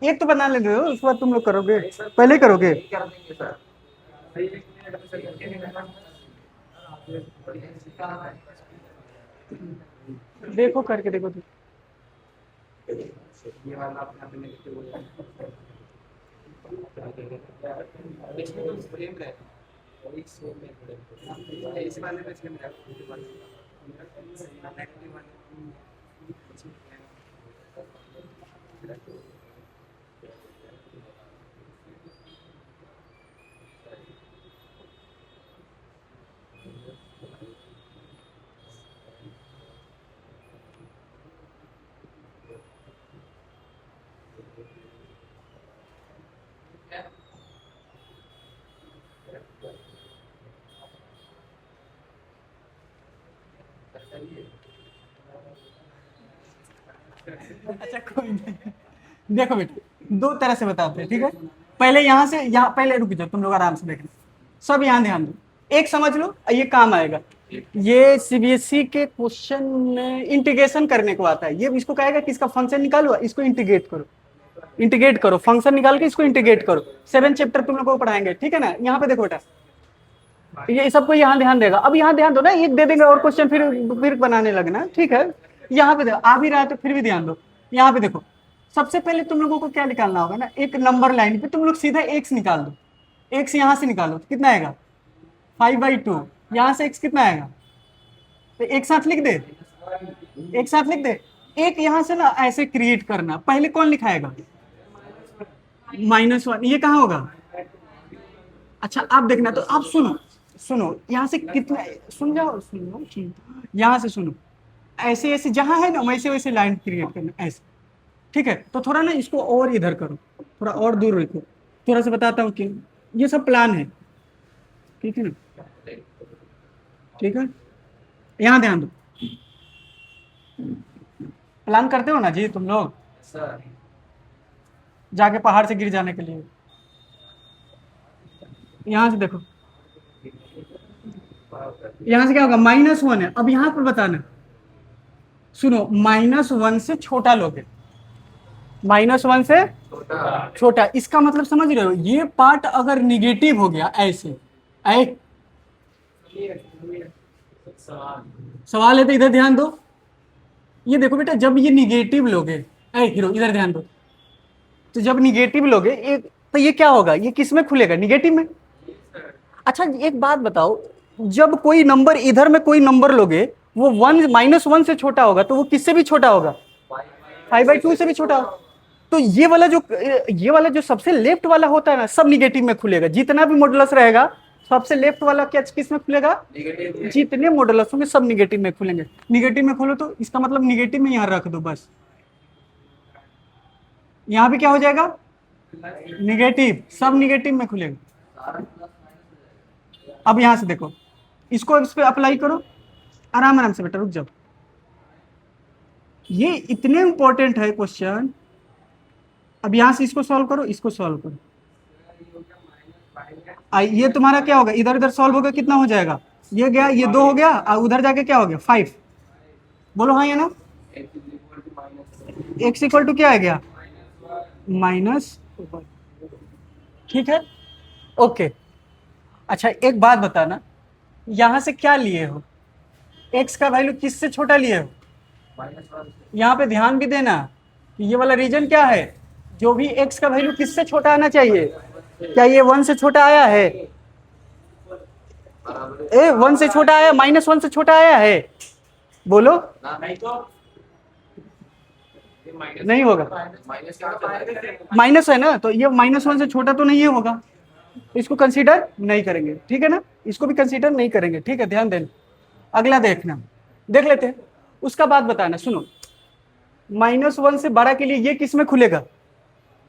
एक तो बना लेते हो, उसके बाद तुम लोग करोगे, पहले ही करोगे। कर देंगे सर, सही एक मिनट में सर करके निकालना। देखो करके देखो तुम। ये वाला अपना पे नेगेटिव हो जाएगा, इसमें तो फ्रेम रहेगा और एक सेम में रहेगा, इस वाले में फ्रेम रहेगा, नेगेटिव वाले अच्छा कोई नहीं, देखो बेटे दो तरह से बताते हैं, ठीक है। पहले यहाँ से, यहाँ पहले रुक जाओ तुम लोग, आराम से देखना, सब यहाँ ध्यान दो, एक समझ लो, ये काम आएगा। ये सीबीएसई के क्वेश्चन इंटीग्रेशन करने को आता है, ये इसको कहेगा कि इसका फंक्शन निकालो, इसको इंटीग्रेट करो, इंटीग्रेट करो, फंक्शन निकाल के इसको इंटीग्रेट करो। 7 चैप्टर तुम लोगों को पढ़ाएंगे, ठीक है ना। यहाँ पे देखो बेटा, ये सबको यहाँ ध्यान देगा। अब यहाँ ध्यान दो ना, एक दे देंगे और क्वेश्चन फिर बनाने लगना, ठीक है। यहाँ पे देखो, आ भी रहा है तो फिर भी ध्यान दो। यहाँ पे देखो, सबसे पहले तुम लोगों को क्या निकालना होगा ना, एक नंबर लाइन पे तुम लोग सीधा एक्स निकाल दो, एक्स यहाँ से निकालो, कितना आएगा 5/2, यहाँ से एक्स कितना आएगा, तो एक साथ लिख दे, एक साथ लिख दे। एक यहाँ से ना ऐसे क्रिएट करना, पहले कौन लिखाएगा, -1, ये कहाँ होगा। अच्छा आप देखना, तो आप सुनो सुनो, यहाँ से कितना, सुन जाओ, सुनो यहाँ से सुनो, ऐसे ऐसे जहां है ना वैसे वैसे लाइन क्रिएट करना ऐसे, ठीक है। तो थोड़ा ना इसको और इधर करो, थोड़ा और दूर रखो, थोड़ा सा बताता हूँ कि ये सब प्लान है, ठीक है ना, ठीक है। यहाँ ध्यान दो, प्लान करते हो ना जी तुम लोग, सर, जाके पहाड़ से गिर जाने के लिए। यहाँ से देखो, यहाँ से क्या होगा, -1 है। अब यहाँ पर बताना, सुनो, -1 से छोटा लोगे, -1 से छोटा, इसका मतलब समझ रहे हो, ये पार्ट अगर निगेटिव हो गया ऐसे, ऐ सवाल है तो इधर ध्यान दो। ये देखो बेटा, जब ये निगेटिव लोगे, ऐ हीरो इधर ध्यान दो, तो जब निगेटिव लोगे एक, तो ये क्या होगा, ये किस में खुलेगा, निगेटिव में। अच्छा एक बात बताओ, जब कोई नंबर इधर में कोई नंबर लोगे, वो -1 से छोटा होगा, तो वो किससे भी छोटा होगा, 5/2 से भी छोटा होगा। तो ये वाला जो सबसे लेफ्ट वाला होता है ना, सब निगेटिव में खुलेगा, जितना भी मॉडुलस रहेगा सबसे लेफ्ट वाला क्या किस में खुलेगा, जितने मॉडुलस होंगे सब निगेटिव में खुलेंगे। निगेटिव में खोलो तो इसका मतलब निगेटिव में यहाँ रख दो बस, यहाँ भी क्या हो जाएगा, निगेटिव, सब निगेटिव में खुलेगा। अब यहां से देखो, इसको इस पे अप्लाई करो, आराम आराम से बेटा, रुक जाओ, ये इतने इंपॉर्टेंट है क्वेश्चन। अब यहां से इसको सॉल्व करो, इसको सॉल्व करो, ये तुम्हारा क्या होगा, इधर इधर सॉल्व होगा, कितना हो जाएगा, ये गया, ये 2 हो गया, और उधर जाके क्या हो गया 5, बोलो हाँ या ना। x इक्वल टू क्या आ गया, माइनस, ठीक है, ओके। अच्छा एक बात बताना, यहां से क्या लिए हो, x का वैल्यू किससे छोटा लिए हो, यहाँ पे ध्यान भी देना कि ये वाला रीजन क्या है, जो भी x का वैल्यू किससे छोटा आना चाहिए, क्या ये 1 से छोटा आया है, 1 से छोटा आया, -1 से छोटा आया है, बोलो नहीं होगा, माइनस है ना, तो ये -1 से छोटा तो नहीं होगा, इसको कंसीडर नहीं करेंगे, ठीक है ना, इसको भी कंसीडर नहीं करेंगे, ठीक है, ध्यान देना। अगला देखना, देख लेते हैं, उसका बात बताना, सुनो, -1 से बड़ा के लिए ये किस में खुलेगा,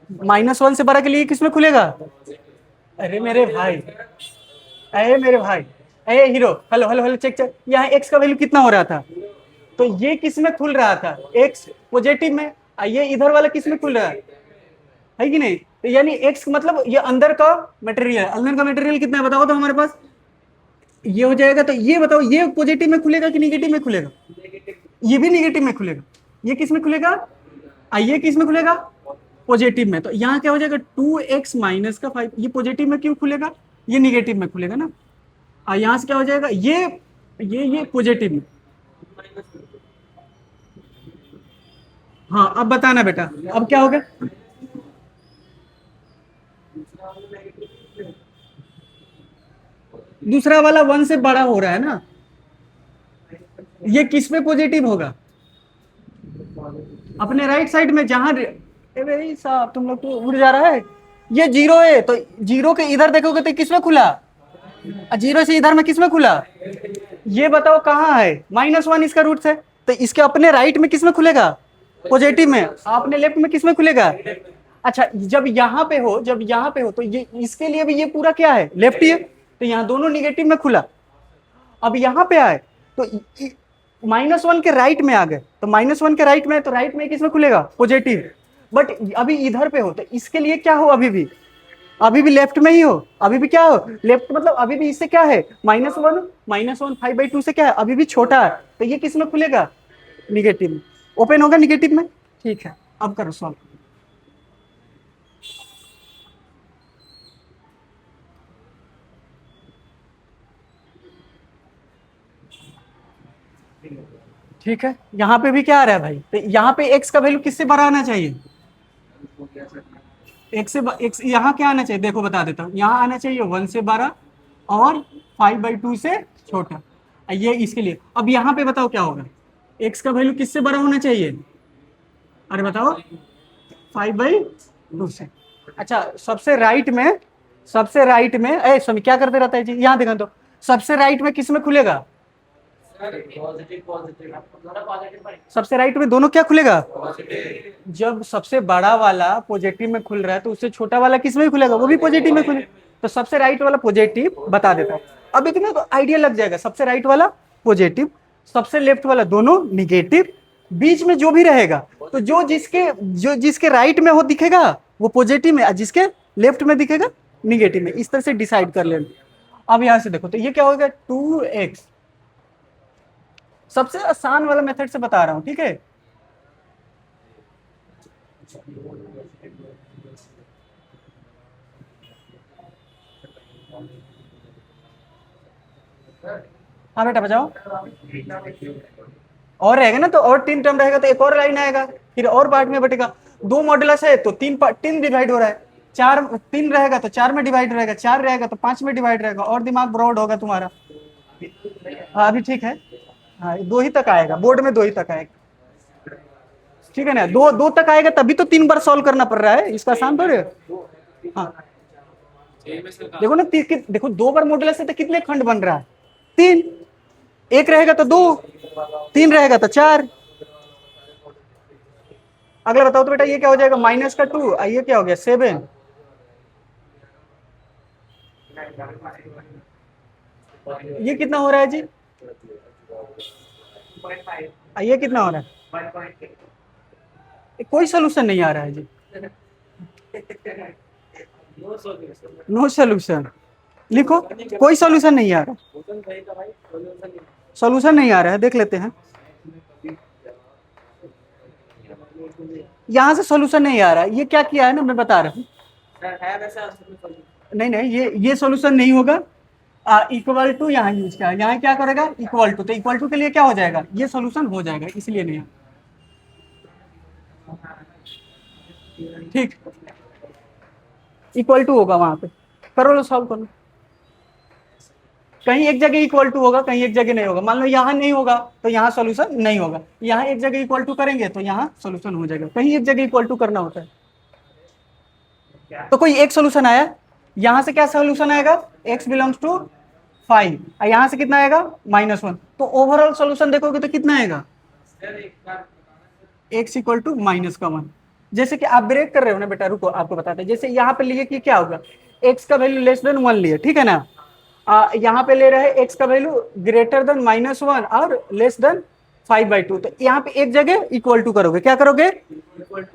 -1 से बड़ा के लिए किस में खुलेगा, अरे मेरे भाई, अरे मेरे भाई, अरे hero, hello hello hello, check check, यहाँ एक्स का वैल्यू कितना हो रहा था? तो ये किस में खुल रहा था? एक्स पॉजिटिव में। ये इधर वाला किस में खुल रहा है कि नहीं? तो यानी एक्स मतलब ये अंदर का मटेरियल, अंदर का मटेरियल कितना है बताओ तो हमारे पास। ये हो जाएगा, तो ये बताओ ये पॉजिटिव में खुलेगा कि निगेटिव में खुलेगा? ये भी निगेटिव में खुलेगा। ये किस में खुलेगा? ये किस में खुलेगा? पॉजिटिव में। तो यहाँ क्या हो जाएगा? 2x माइनस का 5, ये पॉजिटिव में क्यों खुलेगा? ये निगेटिव में खुलेगा ना। यहाँ से क्या हो जाएगा? ये पॉजिटिव में। हाँ अब बताना बेटा, अब क्या हो गया? दूसरा वाला 1 से बड़ा हो रहा है ना, ये किस में पॉजिटिव होगा? अपने राइट साइड में, जहां भाई साहब तुम लोग तो उड़ जा रहा है। ये जीरो है, तो जीरो के इधर देखोगे तो किस में खुला? जीरो से इधर में किस में खुला? ये बताओ कहाँ है? -1 इसका रूट है, तो इसके अपने राइट में किस में खुलेगा? पॉजिटिव में। अपने लेफ्ट में किस में खुलेगा? अच्छा, जब यहाँ पे हो, जब यहाँ पे हो तो ये इसके लिए भी ये पूरा क्या है? लेफ्ट ही है, तो यहाँ दोनों निगेटिव में खुला। अब यहाँ पे आए तो -1 के राइट में आ गए, तो -1 के राइट में है, तो राइट में किसमें खुलेगा? पॉजिटिव। बट अभी इधर पे हो, तो इसके लिए क्या हो? अभी भी लेफ्ट में ही हो। अभी भी क्या हो? लेफ्ट, मतलब अभी भी इससे क्या है? -1 5/2 से क्या है? अभी भी छोटा है, तो ये किस में खुलेगा? निगेटिव में। ओपन होगा निगेटिव में। ठीक है, अब करो सॉल्व। ठीक है, यहाँ पे भी क्या आ रहा है भाई? तो यहाँ पे x का वैल्यू किससे बड़ा आना चाहिए? x यहाँ क्या आना चाहिए? देखो बता देता हूँ, यहाँ आना चाहिए 1 से बड़ा और 5/2 से छोटा। ये इसके लिए। अब यहाँ पे बताओ क्या होगा? x का वैल्यू किससे बड़ा होना चाहिए? अरे बताओ, 5/2 से। अच्छा, सबसे राइट में स्वामी क्या करते रहता है जी? यहाँ देखा तो सबसे राइट में किस में खुलेगा? सबसे राइट में दोनों क्या खुलेगा? जब सबसे बड़ा वाला पॉजिटिव में खुल रहा है, तो उससे छोटा वाला किस में खुलेगा? वो भी पॉजिटिव में खुलेगा। तो सबसे राइट वाला पॉजिटिव बता देता हूँ। अब इतना तो आइडिया लग जाएगा। सबसे राइट वाला पॉजिटिव, सबसे लेफ्ट वाला दोनों निगेटिव, बीच में जो भी रहेगा, तो जो जिसके राइट में हो दिखेगा वो पॉजिटिव में, और जिसके लेफ्ट में दिखेगा निगेटिव में। इस तरह से डिसाइड कर लेना। अब यहां से देखो, तो ये क्या होगा? 2x। सबसे आसान वाला मेथड से बता रहा हूं, ठीक है? हाँ बेटा बजाओ। और रहेगा ना, तो और 3 टर्म रहेगा, तो एक और लाइन आएगा, फिर और पार्ट में बटेगा। 2 मॉडुलस है तो 3 डिवाइड हो रहा है। 3 रहेगा तो 4 में डिवाइड रहेगा, 4 रहेगा तो 5 में डिवाइड रहेगा, और दिमाग ब्रॉड होगा तुम्हारा। हाँ अभी ठीक है। हाँ 2 ही तक आएगा, बोर्ड में 2 ही तक आएगा, ठीक है ना? 2 तक आएगा, तभी तो 3 बार सॉल्व करना पड़ रहा है, इसका आसान थोड़े। हाँ देखो ना, देखो 2 बार मॉडुलस है तो कितने खंड बन रहा है? 3। 1 रहेगा तो 2, 3 रहेगा तो 4। अगला बताओ तो बेटा, ये क्या हो जाएगा? -2, ये क्या हो गया? 7। ये कितना हो रहा है जी? ये कितना हो रहा है? कोई सोल्यूशन नहीं आ रहा है जी। नो सोल्यूशन लिखो, कोई सोल्यूशन नहीं आ रहा। सोल्यूशन नहीं आ रहा है, देख लेते हैं। यहाँ से सोल्यूशन नहीं आ रहा है। ये क्या किया है ना, मैं बता रहा हूँ। नहीं ये सोल्यूशन नहीं होगा। इक्वल टू यहाँ यूज किया, यहाँ क्या करेगा? Equal to. तो इक्वल टू के लिए क्या हो जाएगा? ये सोल्यूशन हो जाएगा, इसलिए नहीं। ठीक, इक्वल टू होगा वहां पे। करो लो, सॉल्व करो। कहीं एक जगह इक्वल टू होगा, कहीं एक जगह नहीं होगा। मान लो यहाँ नहीं होगा तो यहाँ सोल्यूशन नहीं होगा, यहाँ एक जगह इक्वल टू करेंगे तो यहाँ सोल्यूशन हो जाएगा। कहीं एक जगह इक्वल टू करना होता है। तो कोई एक सोल्यूशन आया, यहाँ से क्या सोल्यूशन आएगा? x बिलोंग्स टू 5, और यहाँ से कितना आएगा? -1। तो ओवरऑल सोल्यूशन देखोगे तो कितना आएगा? x equal to -1। जैसे कि आप ब्रेक कर रहे हो ना बेटा, रुको आपको बताते हैं। जैसे यहाँ पे लिए कि क्या होगा? एक्स का वैल्यू लेस देन 1 लिए, ठीक है ना। यहाँ पे ले रहे हैं एक्स का वैल्यू ग्रेटर देन -1 और लेस देन 5/2, तो यहाँ पे एक जगह इक्वल टू करोगे, क्या करोगे।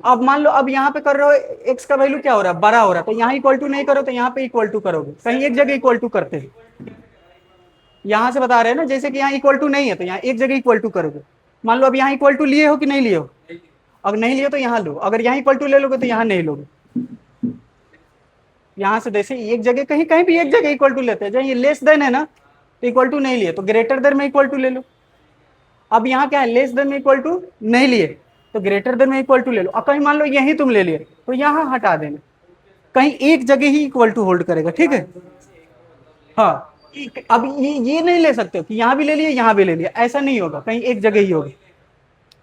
अब मान लो अब यहाँ पे कर रहे हो एक्स का वैल्यू क्या हो रहा है, बड़ा हो रहा है, तो यहाँ इक्वल टू नहीं करो तो यहाँ पे इक्वल टू करोगे, कहीं एक जगह इक्वल टू करते हैं। यहाँ से बता रहे हैं ना, जैसे कि यहाँ इक्वल टू नहीं है तो यहाँ एक जगह इक्वल टू करोगे। मान लो अब यहाँ इक्वल टू लिए हो कि नहीं लिए हो, अगर नहीं लिए तो यहाँ लो, अगर यहाँ इक्वल टू ले लोगे तो यहाँ नहीं लोगे। यहाँ से जैसे एक जगह कहीं कहीं भी एक जगह इक्वल टू लेते हैं, जहाँ ये लेस देन है ना तो इक्वल टू नहीं लिए, तो ग्रेटर देन में इक्वल टू ले लो। अब यहाँ क्या है, लेस देन में इक्वल टू नहीं लिए तो ग्रेटर देन में इक्वल टू ले लो। अब कहीं मान लो यही तुम ले लिए तो यहाँ हटा देना, कहीं एक जगह ही इक्वल टू होल्ड करेगा, ठीक है। हाँ, अब ये नहीं ले सकते हो कि यहाँ भी ले लिए यहाँ भी ले लिया, ऐसा नहीं होगा, कहीं एक जगह ही होगी,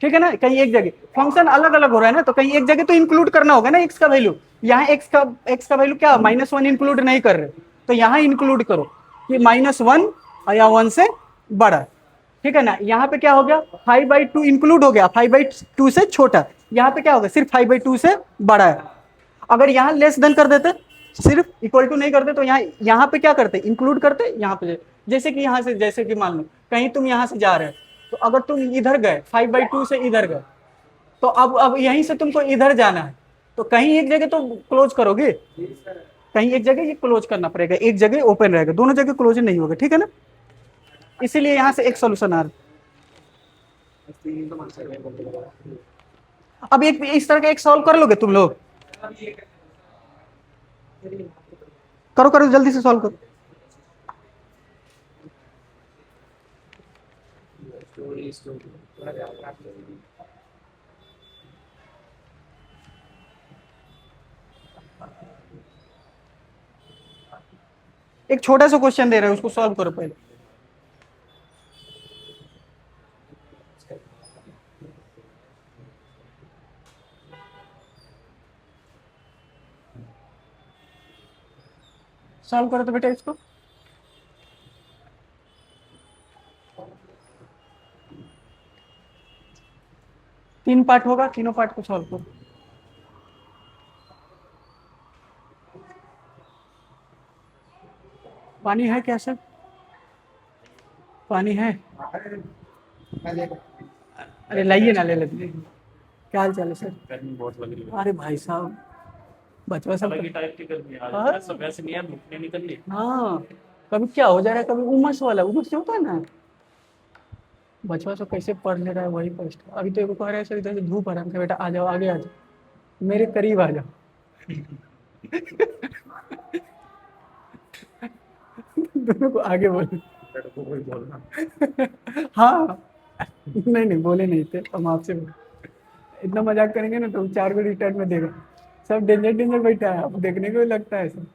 ठीक है ना। कहीं एक जगह फंक्शन अलग अलग हो रहा है ना, तो कहीं एक जगह तो इंक्लूड करना होगा ना एक्स का वैल्यू। यहाँ एक्स का वैल्यू क्या -1 इंक्लूड नहीं कर रहे, तो यहाँ इंक्लूड करो कि -1 या 1 से बड़ा, ठीक है ना। यहाँ पे क्या हो गया, 5/2 इंक्लूड हो गया, 5/2 से छोटा, यहाँ पे क्या होगा, सिर्फ 5/2 से बड़ा है। अगर यहाँ लेस देन कर देते, सिर्फ इक्वल टू नहीं करते, तो यहाँ पे क्या करते, इंक्लूड करते यहाँ पे। जैसे कि यहाँ से, जैसे कि मान लो कहीं तुम यहाँ से जा रहे हो, तो अगर तुम इधर गए 5/2 से इधर गए, तो अब यहीं से तुमको इधर जाना है, तो कहीं एक जगह तो क्लोज करोगे, कहीं एक जगह ये क्लोज करना पड़ेगा, एक जगह ओपन रहेगा, दोनों जगह क्लोज नहीं होगा, ठीक है ना। इसीलिए यहाँ से एक सोल्यूशन आ रहा है। अब एक इस तरह का एक सॉल्व कर लोगे तुम लोग, करो करो जल्दी से सॉल्व करो। एक छोटा सा क्वेश्चन दे रहे हैं, उसको सॉल्व करो पहले। सॉल्व करो तो बेटा इसको। तीन पार्ट होगा, तीनों पार्ट को सॉल्व करो। पानी है क्या सर, पानी है, अरे लाइए ना, ले लेते। क्या हाल चाल है सर। गर्मी बहुत लग रही है। अरे भाई साहब, बचवा सब अलग ही टाइप की गर्मी आ हाँ। रही है, सब वैसे नहीं है, धूप नहीं निकल रही। हाँ, कभी क्या हो जा रहा है, कभी उमस वाला, उमस जो होता है ना, बचवा सब कैसे पढ़ ले रहा है वही कष्ट। अभी तो कह रहे हैं सर इधर से धूप आ रहा है, बेटा आ जाओ, आगे आ जाओ, मेरे करीब आ जाओ। दोनों को आगे बोलो। लड़कों को ही बोलना। हाँ, नहीं नहीं बोले नहीं थे, हम आपसे इतना मजाक करेंगे ना तो 4 को रिटर्न में देगा। सब डेंजर डेंजर बैठा है, अब देखने को ही लगता है सब।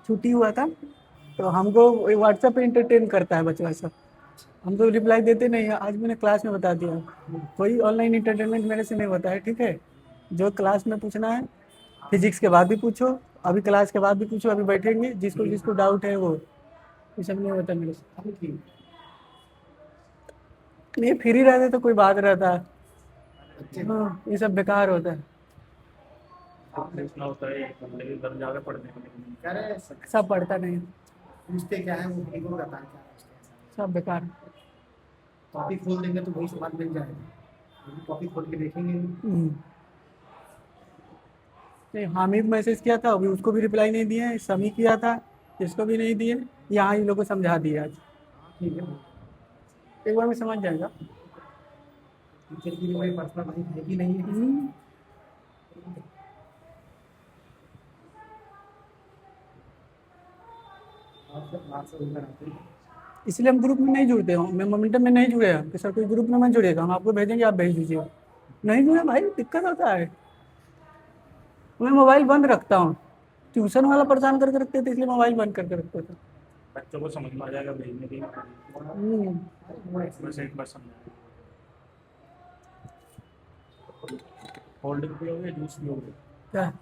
छुट्टी हुआ था तो हमको व्हाट्सएप पे इंटरटेन करता है बच्चा सब, हम तो रिप्लाई देते नहीं है। आज मैंने क्लास में बता दिया, कोई ऑनलाइन इंटरटेनमेंट मेरे से नहीं होता है, ठीक है। जो क्लास में पूछना है, फिजिक्स के बाद भी पूछो, अभी क्लास के बाद भी पूछो, अभी बैठेंगे, जिसको जिसको डाउट है वो, ये सब नहीं होता मेरे से। नहीं फ्री रहते तो कोई बात रहता है, हाँ, ये सब बेकार होता है, पूछना होता है, मतलब घर जाकर पढ़ने को नहीं। कह रहे सब पढ़ता नहीं, पूछते क्या है, वो भी को बताएं क्या पूछते हैं। सब बेकार। कॉपी खोल देंगे तो वही सवाल मिल जाएगा, कॉपी खोल के देखेंगे। नहीं, हामिद मैसेज किया था, अभी उसको भी रिप्लाई नहीं दिए, समी किया था, इसको भी नहीं दिए, यहाँ इन लोगों को समझा दिया आज। ठीक है, एक बार में समझ जाएगा। टीचर की भी कोई पर्सनल लाइफ है कि नहीं है। आप सब बात से उधर आते हैं। इसलिए हम ग्रुप में नहीं जुड़ते हो, मैं मोमेंटम में नहीं जुड़े हैं कि सर कोई ग्रुप में मत जुड़ेगा, हम आपको भेजेंगे आप भेज दीजिए, नहीं जुड़े भाई दिक्कत होता है। मैं मोबाइल बंद रखता हूँ, ट्यूशन वाला परेशान करके रखते थे इसलिए मोबाइल बंद करके रखते थे। बच्चों को समझ में आ जाएगा, भेजने की बस एक बार समझाएगा। कोल्ड भी पियोगे, जूस पियोगे? क्या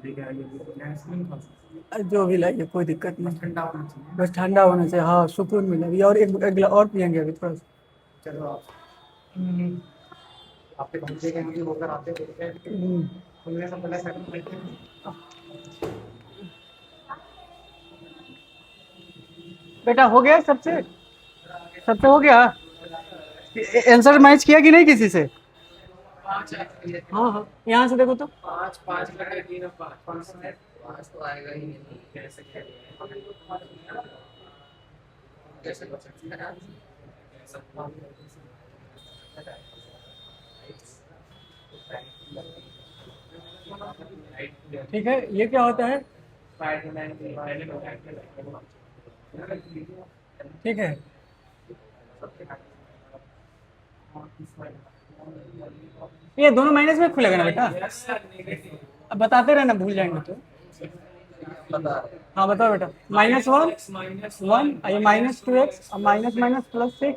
ठीक है, ये भी आइसक्रीम खा सकते जो भी लाइए कोई दिक्कत बस नहीं, ठंडा होना चाहिए। बस ठंडा होना चाहिए। हाँ सुकून मिले अभी, और एक गिलास और पियेंगे अभी थोड़ा सा। चलो आप आपके भंजे के भी होकर आते हैं हम्म। खुलने से पहले सेकंड बैठते हैं। बेटा हो गया सबसे, सबसे हो गया। आंसर मैच किया कि नहीं किसी से? पाँच है। हाँ हाँ, यहाँ से देखो तो। पाँच पाँच लगे तीन और पाँच पाँच पाँच तो आएगा ही नहीं कैसे कैसे कर सकते हैं आप? ठीक है, ये क्या होता है? ठीक है, ये दोनों माइनस में खुलेगा ना बेटा? अब बताते रहना, भूल जाएंगे तो। हाँ बताओ बेटा। -1 1, ये -2x और माइनस माइनस +6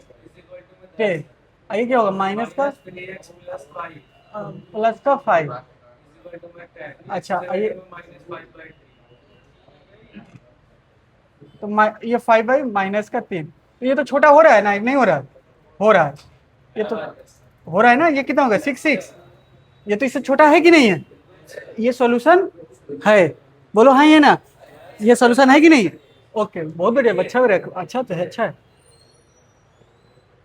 के, ये क्या होगा? माइनस का प्लस का 5। अच्छा ये तो ये 5/-3, तो ये तो छोटा हो रहा है ना, नहीं हो रहा है? हो रहा है, ये तो हो रहा है ना। ये कितना होगा? 6 6, ये तो इससे छोटा है कि नहीं है? ये सॉल्यूशन है, बोलो हाँ ये ना, ये सॉल्यूशन है कि नहीं? ओके बहुत बढ़िया, अच्छा अच्छा तो है, अच्छा है,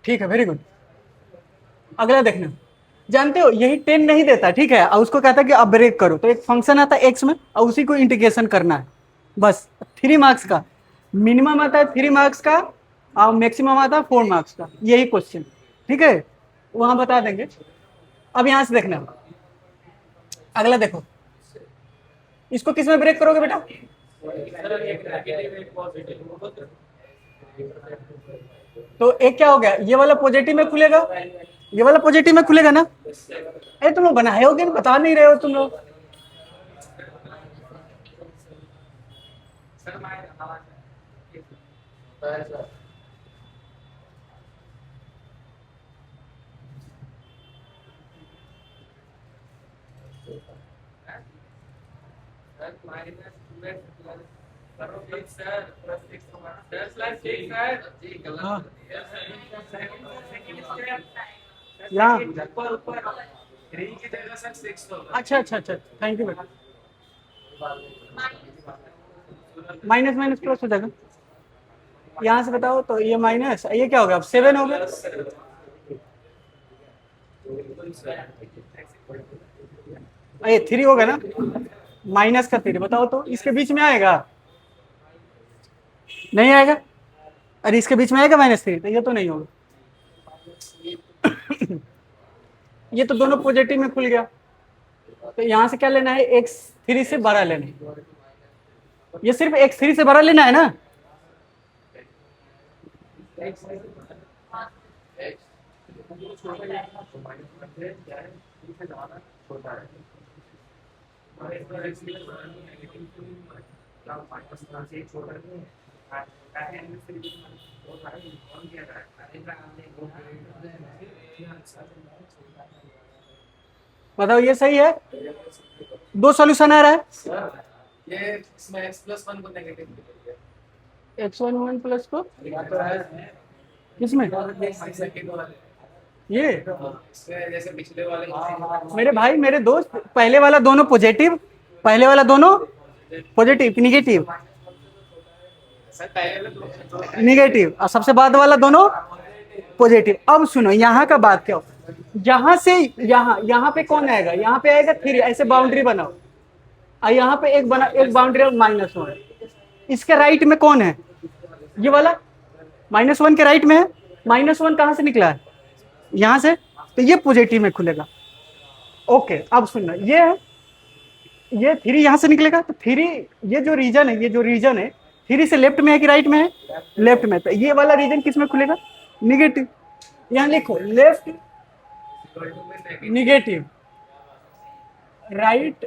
ठीक है, वेरी गुड। अगला देखना, जानते हो यही 10 नहीं देता, ठीक है, और उसको कहता है कि अब ब्रेक करो, तो एक फंक्शन आता है एक्स में और उसी को इंटीग्रेशन करना है बस। 3 मार्क्स का मिनिमम आता है, 3 मार्क्स का, और मैक्सिमम आता है 4 मार्क्स का, यही क्वेश्चन, ठीक है, वहां बता देंगे। अब यहां से देखना, अगला देखो, इसको किस में ब्रेक करोगे बेटा? तो एक क्या हो गया, ये वाला पॉजिटिव में खुलेगा, ये वाला पॉजिटिव में खुलेगा ना? अरे तुम लोग बनाए हो कि बता नहीं रहे हो तुम लोग? हाँ यहाँ, अच्छा अच्छा अच्छा, थैंक यू बेटा। माइनस माइनस प्लस हो जाएगा, यहाँ से बताओ तो ये माइनस, ये क्या होगा? अब 7 हो गया, ये 3 हो गया ना, माइनस का 3, बताओ तो इसके बीच में आएगा? नहीं आएगा। अरे इसके बीच में आएगा -3, तो ये तो नहीं होगा। ये तो दोनों पॉजिटिव में खुल गया, तो यहाँ से क्या लेना है? x3 से बड़ा लेना है, ये सिर्फ x3 से बड़ा लेना है ना। बताओ ये सही है? दो सॉल्यूशन आ रहा है, ये इसमें x+1 को नेगेटिव x1 1 प्लस को किसमें? ये जैसे पिछले वाले मेरे भाई मेरे दोस्त, पहले वाला दोनों पॉजिटिव, पहले वाला दोनों पॉजिटिव निगेटिव, सर पहले निगेटिव, और सबसे बाद वाला दोनों पॉजिटिव। अब सुनो यहाँ का बात क्या हो, यहाँ से यहाँ, यहाँ पे कौन आएगा? यहाँ पे आएगा 3, ऐसे बाउंड्री बनाओ, और यहाँ पे एक बाउंड्री -1, इसके राइट में कौन है? ये वाला -1 के राइट में है। -1 कहाँ से निकला है? यहाँ से, तो ये पॉजिटिव में खुलेगा। ओके अब सुनना, ये 3 यहाँ से निकलेगा, तो 3, ये जो रीजन है, ये जो रीजन है 3 से लेफ्ट में है कि राइट में है? लेफ्ट में, तो ये वाला रीजन किस में खुलेगा? निगेटिव। यहाँ लिखो लेफ्ट निगेटिव, राइट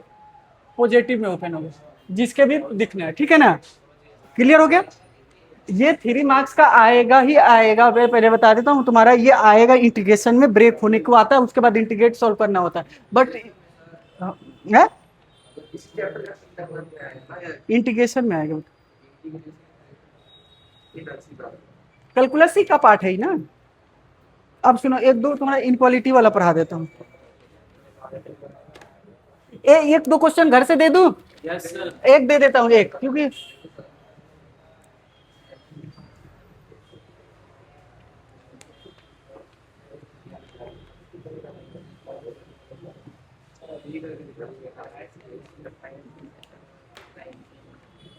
पॉजिटिव में ओपन होगा, जिसके भी दिखना है, ठीक है ना? क्लियर हो गया? ये 3 मार्क्स का आएगा ही आएगा, मैं पहले बता देता हूँ तुम्हारा, ये आएगा इंटीग्रेशन में, ब्रेक होने को आता है, उसके बाद इंटीग्रेट सॉल्व करना होता है, बट इस चैप्टर का नंबर में आएगा ना यार, इंटीग्रेशन में आएगा, ये ऐसी बात है। कैलकुलस ही का पार्ट है ही ना। अब सुनो, एक दो तुम्हारा इनक्वालिटी वाला पढ़ा देता हूँ। एक दो क्वेश्चन घर से दे दूं, यस सर। एक दे देता हूँ एक, क्योंकि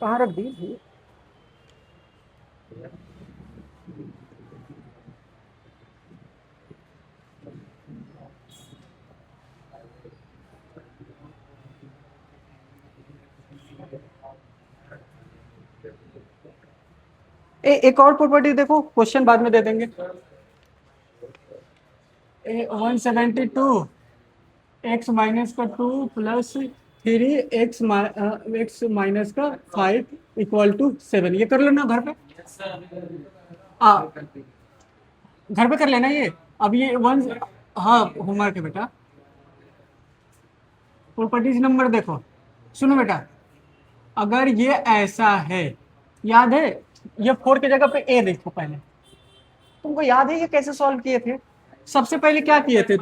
कहाँ रख दी। एक और प्रॉपर्टी देखो, क्वेश्चन बाद में दे देंगे। 172 एक्स माइनस का 2 प्लस 3 एक्स माइनस का 5 इक्वल टू 7। ये कर लो ना घर पे, यस सर। घर पे कर लेना ये। अब ये वन, हाँ होमवर्क है बेटा। प्रॉपर्टीज नंबर देखो, सुनो बेटा, अगर ये ऐसा है, याद है, ये 4 की जगह पे ए देखो। पहले तुमको याद है ये कैसे सॉल्व किए थे? सबसे पहले क्या किए थे?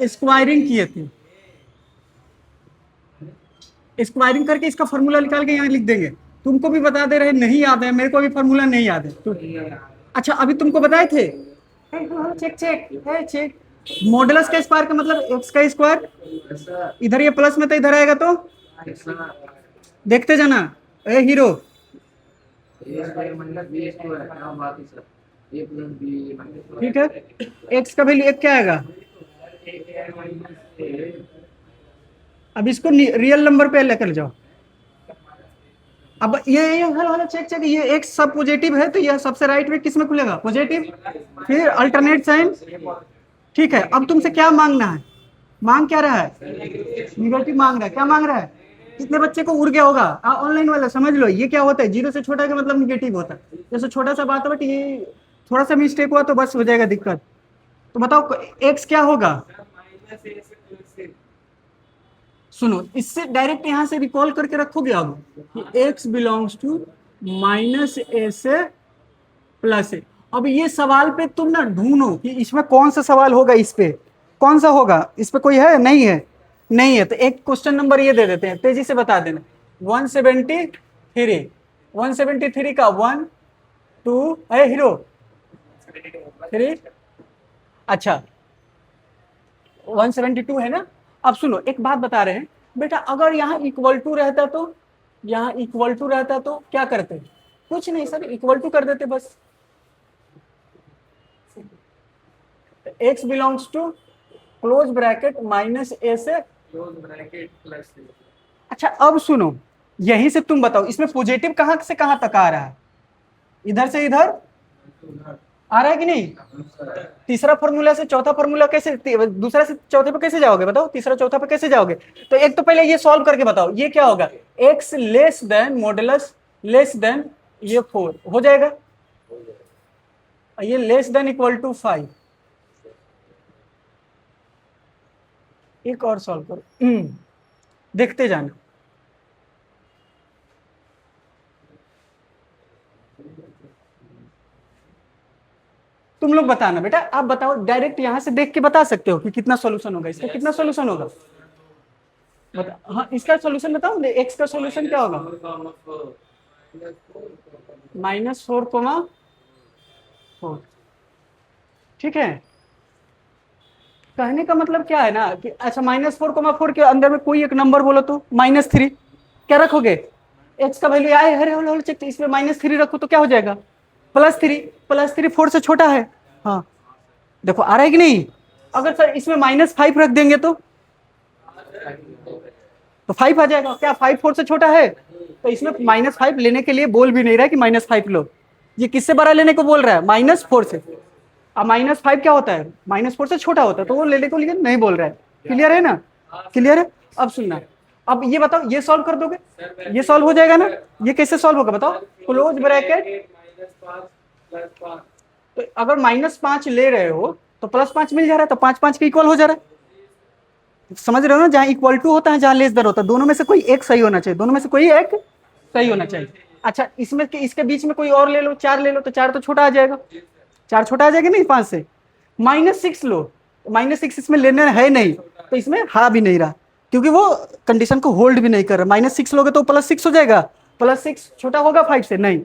स्क्वायरिंग किए थे। स्क्वायरिंग करके इसका फॉर्मूला निकाल के यहाँ लिख देंगे। तुमको भी बता दे रहे, नहीं याद है, मेरे को भी फॉर्मूला नहीं याद है अच्छा अभी तुमको बताए थे। चेक चेक चेक, मॉडुलस का स्क्वायर का मतलब एक्स का स्क्वायर, इधर ये प्लस में तो इधर आएगा, तो देखते जाना। ए हीरो, ठीक है, एक्स का वैल्यू एक क्या आएगा? अब इसको रियल नंबर पे लेकर जाओ। अब ये हेलो चेक चेक, ये एक्स सब पॉजिटिव है तो यह सबसे राइट में किस में खुलेगा? पॉजिटिव, फिर अल्टरनेट साइन। ठीक है, अब तुमसे क्या मांगना है? मांग क्या रहा है? निगेटिव मांग रहा है। क्या मांग रहा है? कितने बच्चे को उड़ गया होगा? ऑनलाइन वाला समझ लो, ये क्या होता है? 0 से छोटा का मतलब निगेटिव होता है। जैसे छोटा सा बात है, बट ये थोड़ा सा मिस्टेक हुआ तो बस हो जाएगा दिक्कत। तो बताओ एक्स क्या होगा? सुनो, इससे डायरेक्ट यहां से रिकॉल करके रखोगे अब कि x belongs to minus A से प्लस ए। अब ये सवाल पे तुम ना ढूंढो कि इसमें कौन सा सवाल होगा, इस पे कौन सा होगा, इस पे कोई है? नहीं है, नहीं है। तो एक क्वेश्चन नंबर ये दे देते हैं, तेजी से बता देना। 173, 173 का 1 2 है हीरो 3, अच्छा 172 है ना। अब सुनो, एक बात बता रहे हैं बेटा, अगर यहाँ इक्वल टू रहता तो, यहाँ इक्वल टू रहता तो क्या करते? कुछ नहीं सर, इक्वल टू कर देते बस। X belongs to close bracket minus A से क्लोज ब्रैकेट प्लस। अच्छा अब सुनो, यहीं से तुम बताओ इसमें पॉजिटिव कहां से कहां तक आ रहा है? इधर से इधर आ रहा है कि नहीं? तीसरा फॉर्मूला से चौथा फॉर्मूला कैसे, दूसरा से चौथे पे कैसे जाओगे बताओ? तीसरा चौथा पे कैसे जाओगे? तो एक तो पहले ये सॉल्व करके बताओ, ये क्या होगा? X less than modulus less than ये 4 हो जाएगा, ये लेस देन इक्वल टू 5। एक और सॉल्व करो, देखते जाना। तुम लोग बताना बेटा, आप बताओ, डायरेक्ट यहां से देख के बता सकते हो कि कितना सॉल्यूशन होगा, इसका कितना सॉल्यूशन होगा बता। हाँ इसका सॉल्यूशन बताओ, एक्स का सॉल्यूशन क्या होगा? -4,4। ठीक है, कहने का मतलब क्या है ना कि अच्छा -4,4 के अंदर में कोई एक नंबर बोलो तो -3 क्या रखोगे? एक्स का वैल्यू आए, अरे चेक, इसमें -3 रखो तो क्या हो जाएगा? +3, +3 4 से छोटा है। हाँ देखो आ रहा है कि नहीं? अगर सर इसमें -5 रख देंगे तो 5 आ जाएगा। क्या 5 4 से छोटा है? तो इसमें -5 लेने के लिए बोल भी नहीं रहा है कि -5 लो, ये किससे बड़ा लेने को बोल रहा है? -4 से। अब -5 क्या होता है? -4 से छोटा होता है, तो वो लेने को लिए नहीं बोल रहा है। क्लियर है ना? क्लियर है? अब सुनना, अब ये बताओ, ये सॉल्व कर दोगे? ये सॉल्व हो जाएगा ना? ये कैसे सॉल्व होगा बताओ? क्लोज ब्रैकेट, तो अगर -5 ले रहे हो तो +5 मिल जा रहा है, तो 5 5 के इक्वल हो जा रहा है। समझ रहे हो ना, जहाँ इक्वल टू होता है जहाँ लेस देन होता है, दोनों में से कोई एक सही होना चाहिए, दोनों में से कोई एक सही होना चाहिए। अच्छा इसमें इसके बीच में कोई और ले लो, 4 ले लो, तो 4 तो छोटा आ जाएगा, 4 छोटा आ जाएगा नहीं 5 से। -6 लो, -6 इसमें लेने है नहीं, तो इसमें हा भी नहीं रहा, क्योंकि वो कंडीशन को होल्ड भी नहीं कर रहा। -6 लोगे तो +6 हो जाएगा, +6 छोटा होगा 5 से, नहीं।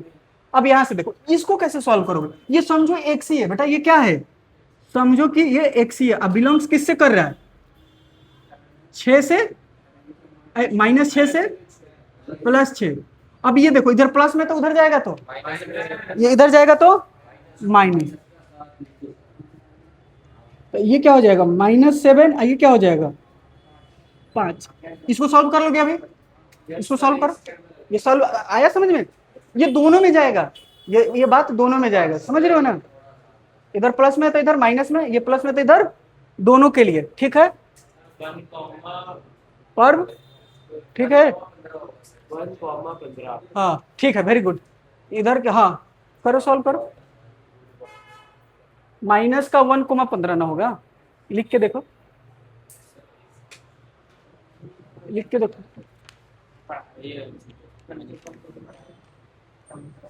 अब यहां से देखो इसको कैसे सॉल्व करोगे, ये समझो एक्स ही है बेटा, ये क्या है, समझो कि ये एक्स ही है। अब बिलोंग्स किससे कर रहा है, 6 से, -6 से +6। अब ये देखो इधर प्लस में तो उधर जाएगा, तो ये इधर जाएगा तो माइनस, तो ये क्या हो जाएगा -7, ये क्या हो जाएगा 5। इसको सॉल्व कर लोगे अभी, इसको सॉल्व करो, ये सॉल्व आया समझ में, ये दोनों में जाएगा, ये बात दोनों में जाएगा, समझ रहे हो ना, इधर प्लस में तो इधर माइनस में, ये प्लस में तो इधर, दोनों के लिए ठीक है, पर ठीक है, 1,15। हाँ ठीक है, वेरी गुड। इधर के हाँ करो, सॉल्व करो, माइनस का 1,15 ना होगा, लिख के देखो, लिख के देखो,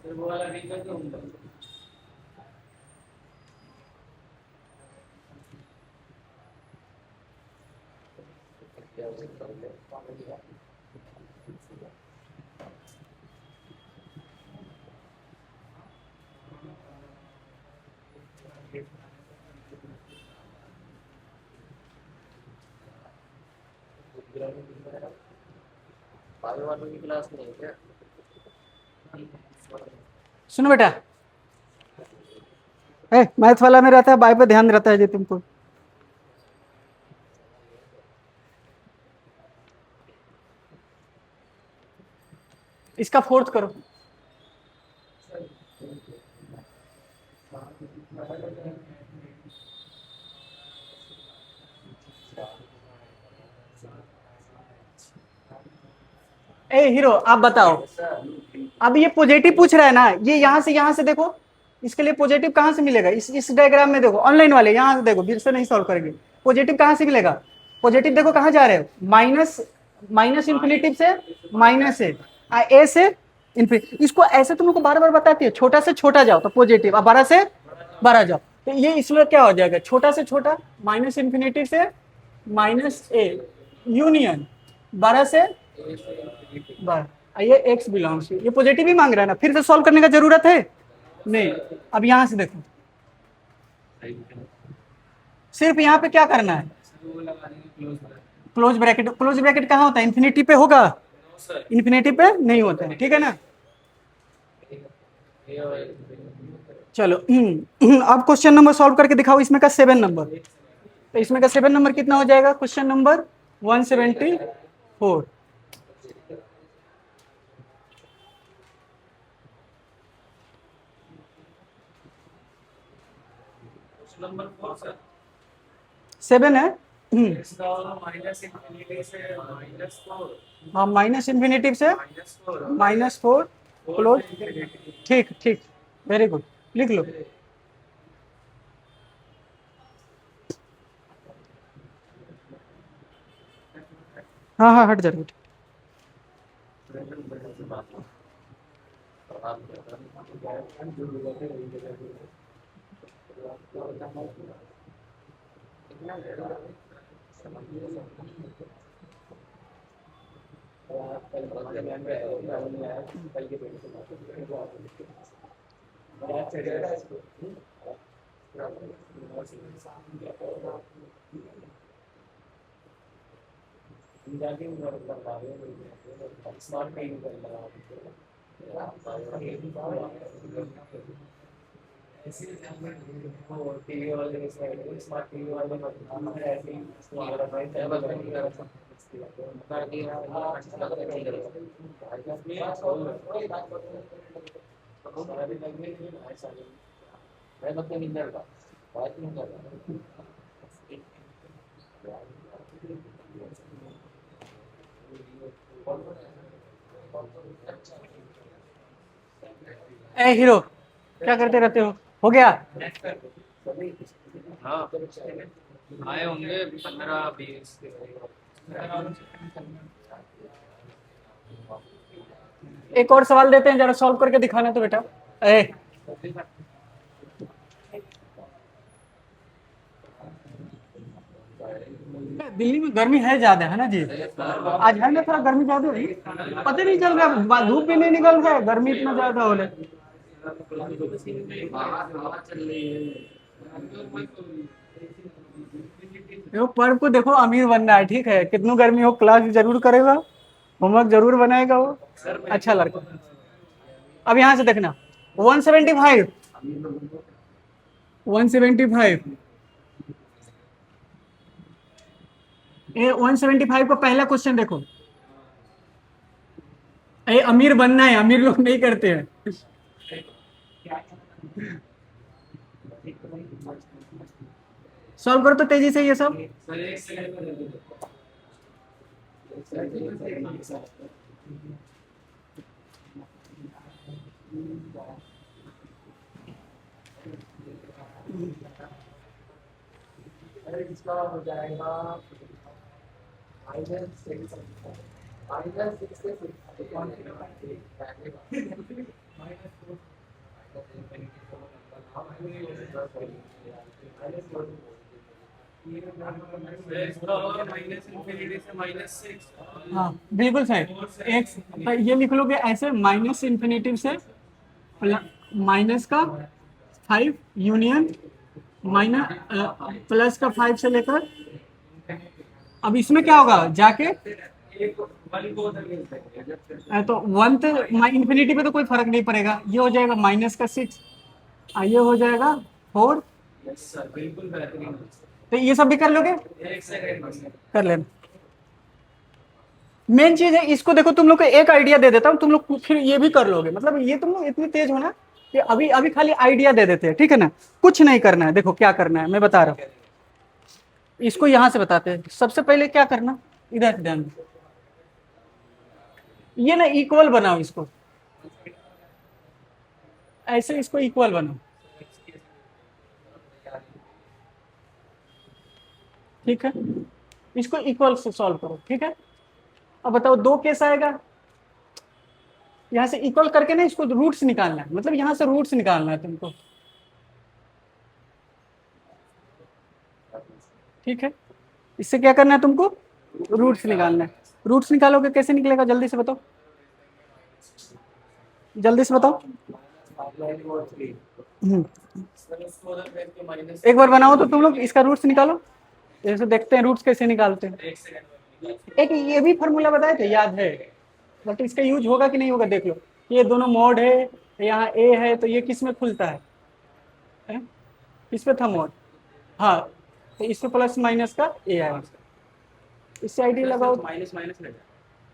वो वाला रिंग तो होगा। बायो वालों की क्लास नहीं है क्या? सुनो बेटा, मैथ वाला में रहता है, बाय पे ध्यान रहता है जी तुमको। इसका फोर्थ करो, हीरो आप बताओ, अब ये पॉजिटिव पूछ रहा है ना, ये यहाँ से देखो, इसके लिए पॉजिटिव कहाँ से मिलेगा, इस डायग्राम में देखो, ऑनलाइन वाले यहाँ से देखो, फिर से नहीं सॉल्व करेंगे, पॉजिटिव कहाँ से मिलेगा, पॉजिटिव देखो कहाँ जा रहे हो, माइनस इन्फिनिटिव से ए से इन्फिनिटी, इसको ऐसे तुम लोग को बार बार बताती है, छोटा से छोटा जाओ तो पॉजिटिव, अब बड़ा से बड़ा जाओ, तो ये इसमें क्या हो जाएगा, छोटा से छोटा माइनस इन्फिनिटी से -a यूनियन बड़ा से बड़ा, ये एक्स बिलोंग्स, ये पॉजिटिव ही मांग रहा है ना, फिर से सॉल्व करने का जरूरत है नहीं। अब यहां से देखो, सिर्फ यहाँ पे क्या करना है, क्लोज ब्रैकेट कहाँ होता है, इन्फिनिटी पे होगा, इन्फिनिटी पे नहीं होता है, ठीक है ना। चलो अब क्वेश्चन नंबर सॉल्व करके दिखाओ, इसमें का 7 नंबर, तो इसमें का 7 नंबर कितना हो जाएगा, क्वेश्चन नंबर 174। नंबर 4 सर 7 है, इसका माइनस इन्फिनिटी से -4 हाँ माइनस इन्फिनिटी से -4 -4 क्लोज, ठीक ठीक, वेरी गुड, लिख लो। हाँ हाँ हट जाएगा, टीवी वाले स्मार्ट टीवी वाले हीरो क्या करते रहते हो गया, हाँ आए होंगे 15-20। एक और सवाल देते हैं, जरा सॉल्व करके दिखाना तो बेटा। ए दिल्ली में गर्मी है ज्यादा, है ना जी? आज है ना, थोड़ा गर्मी ज्यादा है, पता नहीं चल रहा, धूप भी नहीं निकल रहा है, गर्मी इतना ज्यादा हो रहा है। देखो पर्व को देखो, अमीर बनना है, ठीक है, कितनी गर्मी हो क्लास जरूर करेगा, होमवर्क जरूर बनाएगा वो, अच्छा लड़का। अब यहाँ से देखना 175, 175, ये 175 का पहला क्वेश्चन देखो। ये अमीर बनना है, अमीर लोग नहीं करते हैं। सॉल्व करो तो तेजी से ये सब। इसका हो जाएगा -6, -6 से 6। हाँ बिल्कुल सही। एक्स ये लिख लोगे ऐसे, माइनस इन्फिनिटी से माइनस का 5 यूनियन माइनस प्लस का 5 से लेकर, अब इसमें क्या होगा जाके, तो 1 तो इन्फिनिटी पे तो कोई फर्क नहीं पड़ेगा, ये हो जाएगा माइनस का 6, ये हो जाएगा 4। बिल्कुल बेहतरीन। तो ये सब भी कर लोगे, एक सेकंड कर लेना। मेन चीज है, इसको देखो, तुम लोग को एक आइडिया दे देता हूँ, तुम लोग फिर ये भी कर लोगे, मतलब ये तुम लोग इतनी तेज हो ना कि अभी अभी खाली आइडिया दे देते हैं, ठीक है ना, कुछ नहीं करना है। देखो क्या करना है मैं बता रहा हूँ, इसको यहां से बताते हैं। सबसे पहले क्या करना, इधर ध्यान दो, ये ना इक्वल बनाओ इसको, ऐसे इसको इक्वल बनाओ, ठीक है, इसको इक्वल से सॉल्व करो, ठीक है। अब बताओ 2 कैसा आएगा, यहां से इक्वल करके ना इसको रूट्स निकालना है, मतलब यहां से रूट्स निकालना है तुमको, ठीक है। इससे क्या करना है तुमको, रूट्स निकालना है। रूट्स निकालोगे कैसे निकलेगा, जल्दी से बताओ, जल्दी से बताओ। एक बार बनाओ तो तुम लोग इसका रूट्स निकालो, जैसे देखते हैं रूट्स कैसे निकालते हैं। एक ये भी फॉर्मूला बताए थे, याद है, बट इसका यूज होगा कि नहीं होगा देख लो। ये दोनों मोड है, यहाँ ए है, तो ये किस में खुलता है? किस पे था मोड? हाँ, तो इसमें प्लस माइनस का ए आएगा, इससे आईडी लगाओ। माइनस माइनस रहेगा।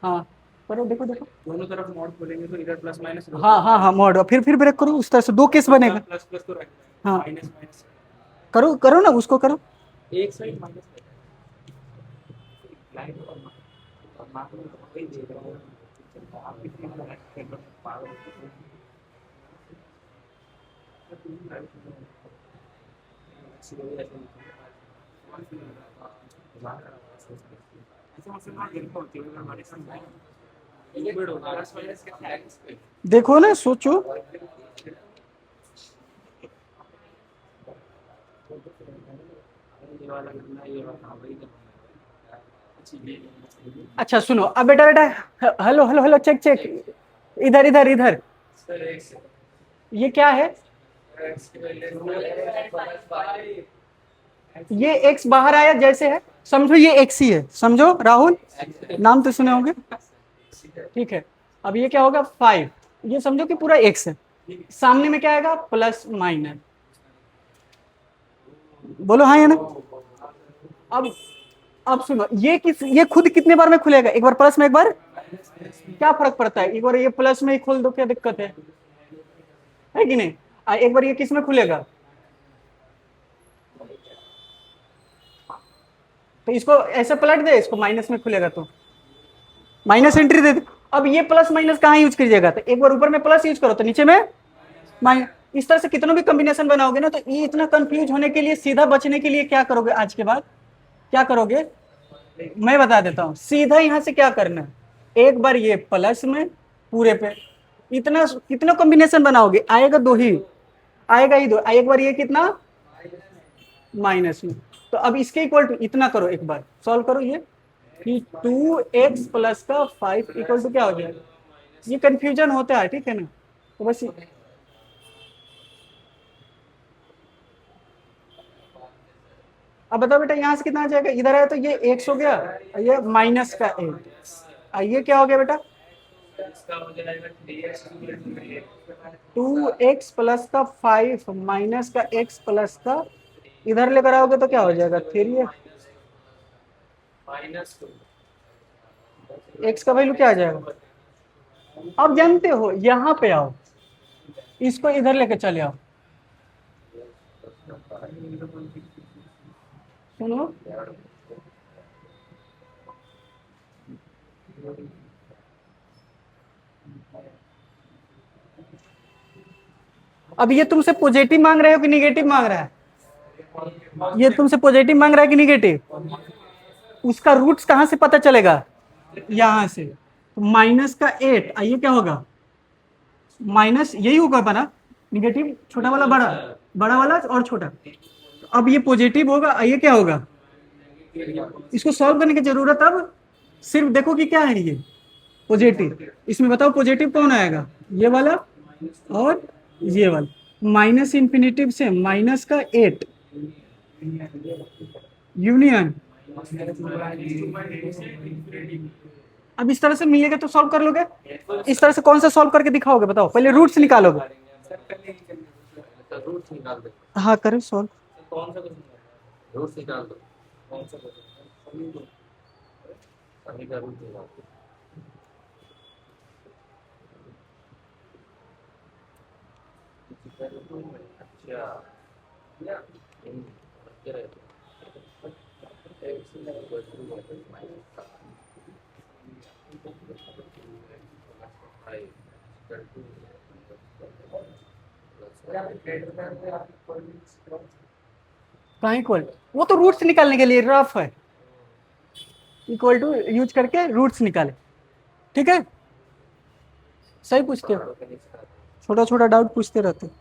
हाँ करो, देखो देखो, दोनों तरफ मॉड खोलेंगे तो इधर प्लस माइनस। हाँ हाँ हाँ मोड, फिर ब्रेक करो, उस तरह से 2 केस बनेगा। प्लस प्लस तो रहेगा, हाँ माइनस माइनस करो करो ना, उसको करो। एक साइड माइनस लाइन और मार्क में तो वही दे रहा हूं। आप कितनी लाइन पागल देखो ना, सोचो, अच्छा सुनो, अब बेटा बेटा, hello hello hello, check check, इधर इधर इधर, ये क्या है, ये एक्स बाहर आया जैसे है, समझो ये एक्स ही है, समझो राहुल, नाम तो सुने होंगे, ठीक है। अब ये क्या होगा 5, ये समझो कि पूरा एक्स है, सामने में क्या आएगा प्लस माइनस, बोलो हाँ या ना। अब सुनो, ये खुद कितने बार में खुलेगा, एक बार प्लस में एक बार, क्या फर्क पड़ता है, एक बार ये प्लस में ही खोल दो, क्या दिक्कत है कि नहीं। एक बार ये किस में खुलेगा, तो इसको ऐसे पलट दे, इसको माइनस में खुलेगा तो माइनस एंट्री दे दे। अब ये प्लस माइनस कहाँ यूज कीजिएगा, तो एक बार ऊपर में प्लस यूज करो तो नीचे में माइनस, इस तरह से कितनों भी कॉम्बिनेशन बनाओगे ना, तो ये इतना कंफ्यूज होने के लिए, सीधा बचने के लिए क्या करोगे आज के बाद, क्या करोगे, मैं बता देता हूँ, सीधा यहाँ से क्या करना है, एक बार ये प्लस में पूरे पे, इतना कितना कॉम्बिनेशन बनाओगे, आएगा दो ही, आएगा ही दो, एक बार ये कितना माइनस में। तो अब इसके इक्वल टू इतना करो, एक बार सॉल्व करो ये, कि 2x प्लस का 5 इक्वल टू क्या हो जाएगा, ये कंफ्यूजन होता है, ठीक है ना। तो बस अब बताओ बेटा, यहाँ से कितना आ जाएगा, इधर आया तो ये x हो गया, और ये माइनस का 8, ये क्या हो गया बेटा, इसका हो जाएगा 3x 2x प्लस का 5 माइनस का x प्लस का, इधर लेकर आओगे तो क्या हो जाएगा 3x, -2 x का वैल्यू क्या आ जाएगा। अब जानते हो, यहाँ पे आओ, इसको इधर लेके चले आओ, सुनो, अब ये तुमसे पॉजिटिव मांग रहे हो कि निगेटिव मांग रहा है, ये तुमसे पॉजिटिव मांग रहा है कि निगेटिव, उसका रूट्स कहां से पता चलेगा, यहां से, तो माइनस का 8, आइए क्या होगा, माइनस यही होगा बना, निगेटिव छोटा वाला बड़ा, बड़ा वाला और छोटा, अब ये पॉजिटिव होगा, आइए क्या होगा, इसको सॉल्व करने की जरूरत, अब सिर्फ देखो कि क्या है ये पॉजिटिव, इसमें बताओ पॉजिटिव कौन आएगा, ये वाला और ये वाला, माइनस इन्फिनिटिव से माइनस का 8 यूनियन, अब इस तरह से मिलेगा तो सॉल्व कर लोगे, इस तरह से कौन सा सॉल्व करके दिखाओगे, बताओ पहले रूट्स निकालोगे, रूट्स निकाल दो, हाँ करो सॉल्व, कौन सा रूट्स निकाल दो, कौन सा सभी का रूट निकाल दो। अच्छा कहाँ इक्वल, वो तो रूट्स निकालने के लिए रफ है, इक्वल टू यूज करके रूट्स निकाले, ठीक है, सही पूछते हो, छोटा छोटा डाउट पूछते रहते हो।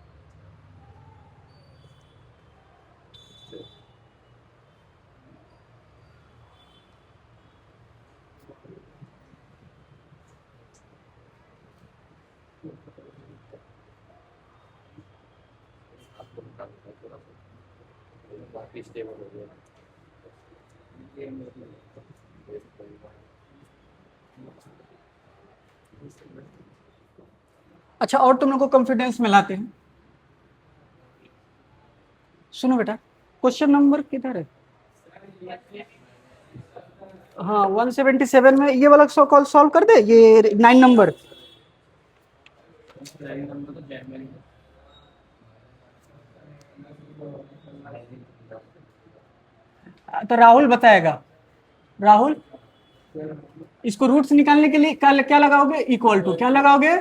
बाकी स्टेबल हो गया। अच्छा, और तुम लोग को कॉन्फिडेंस में लाते हैं, सुनो बेटा, क्वेश्चन नंबर किधर है, हाँ 177 में ये वाला कॉल सॉल्व कर दे, ये 9 नंबर, तो राहुल बताएगा, राहुल इसको रूट्स निकालने के लिए क्या लगाओगे, इक्वल टू क्या लगाओगे,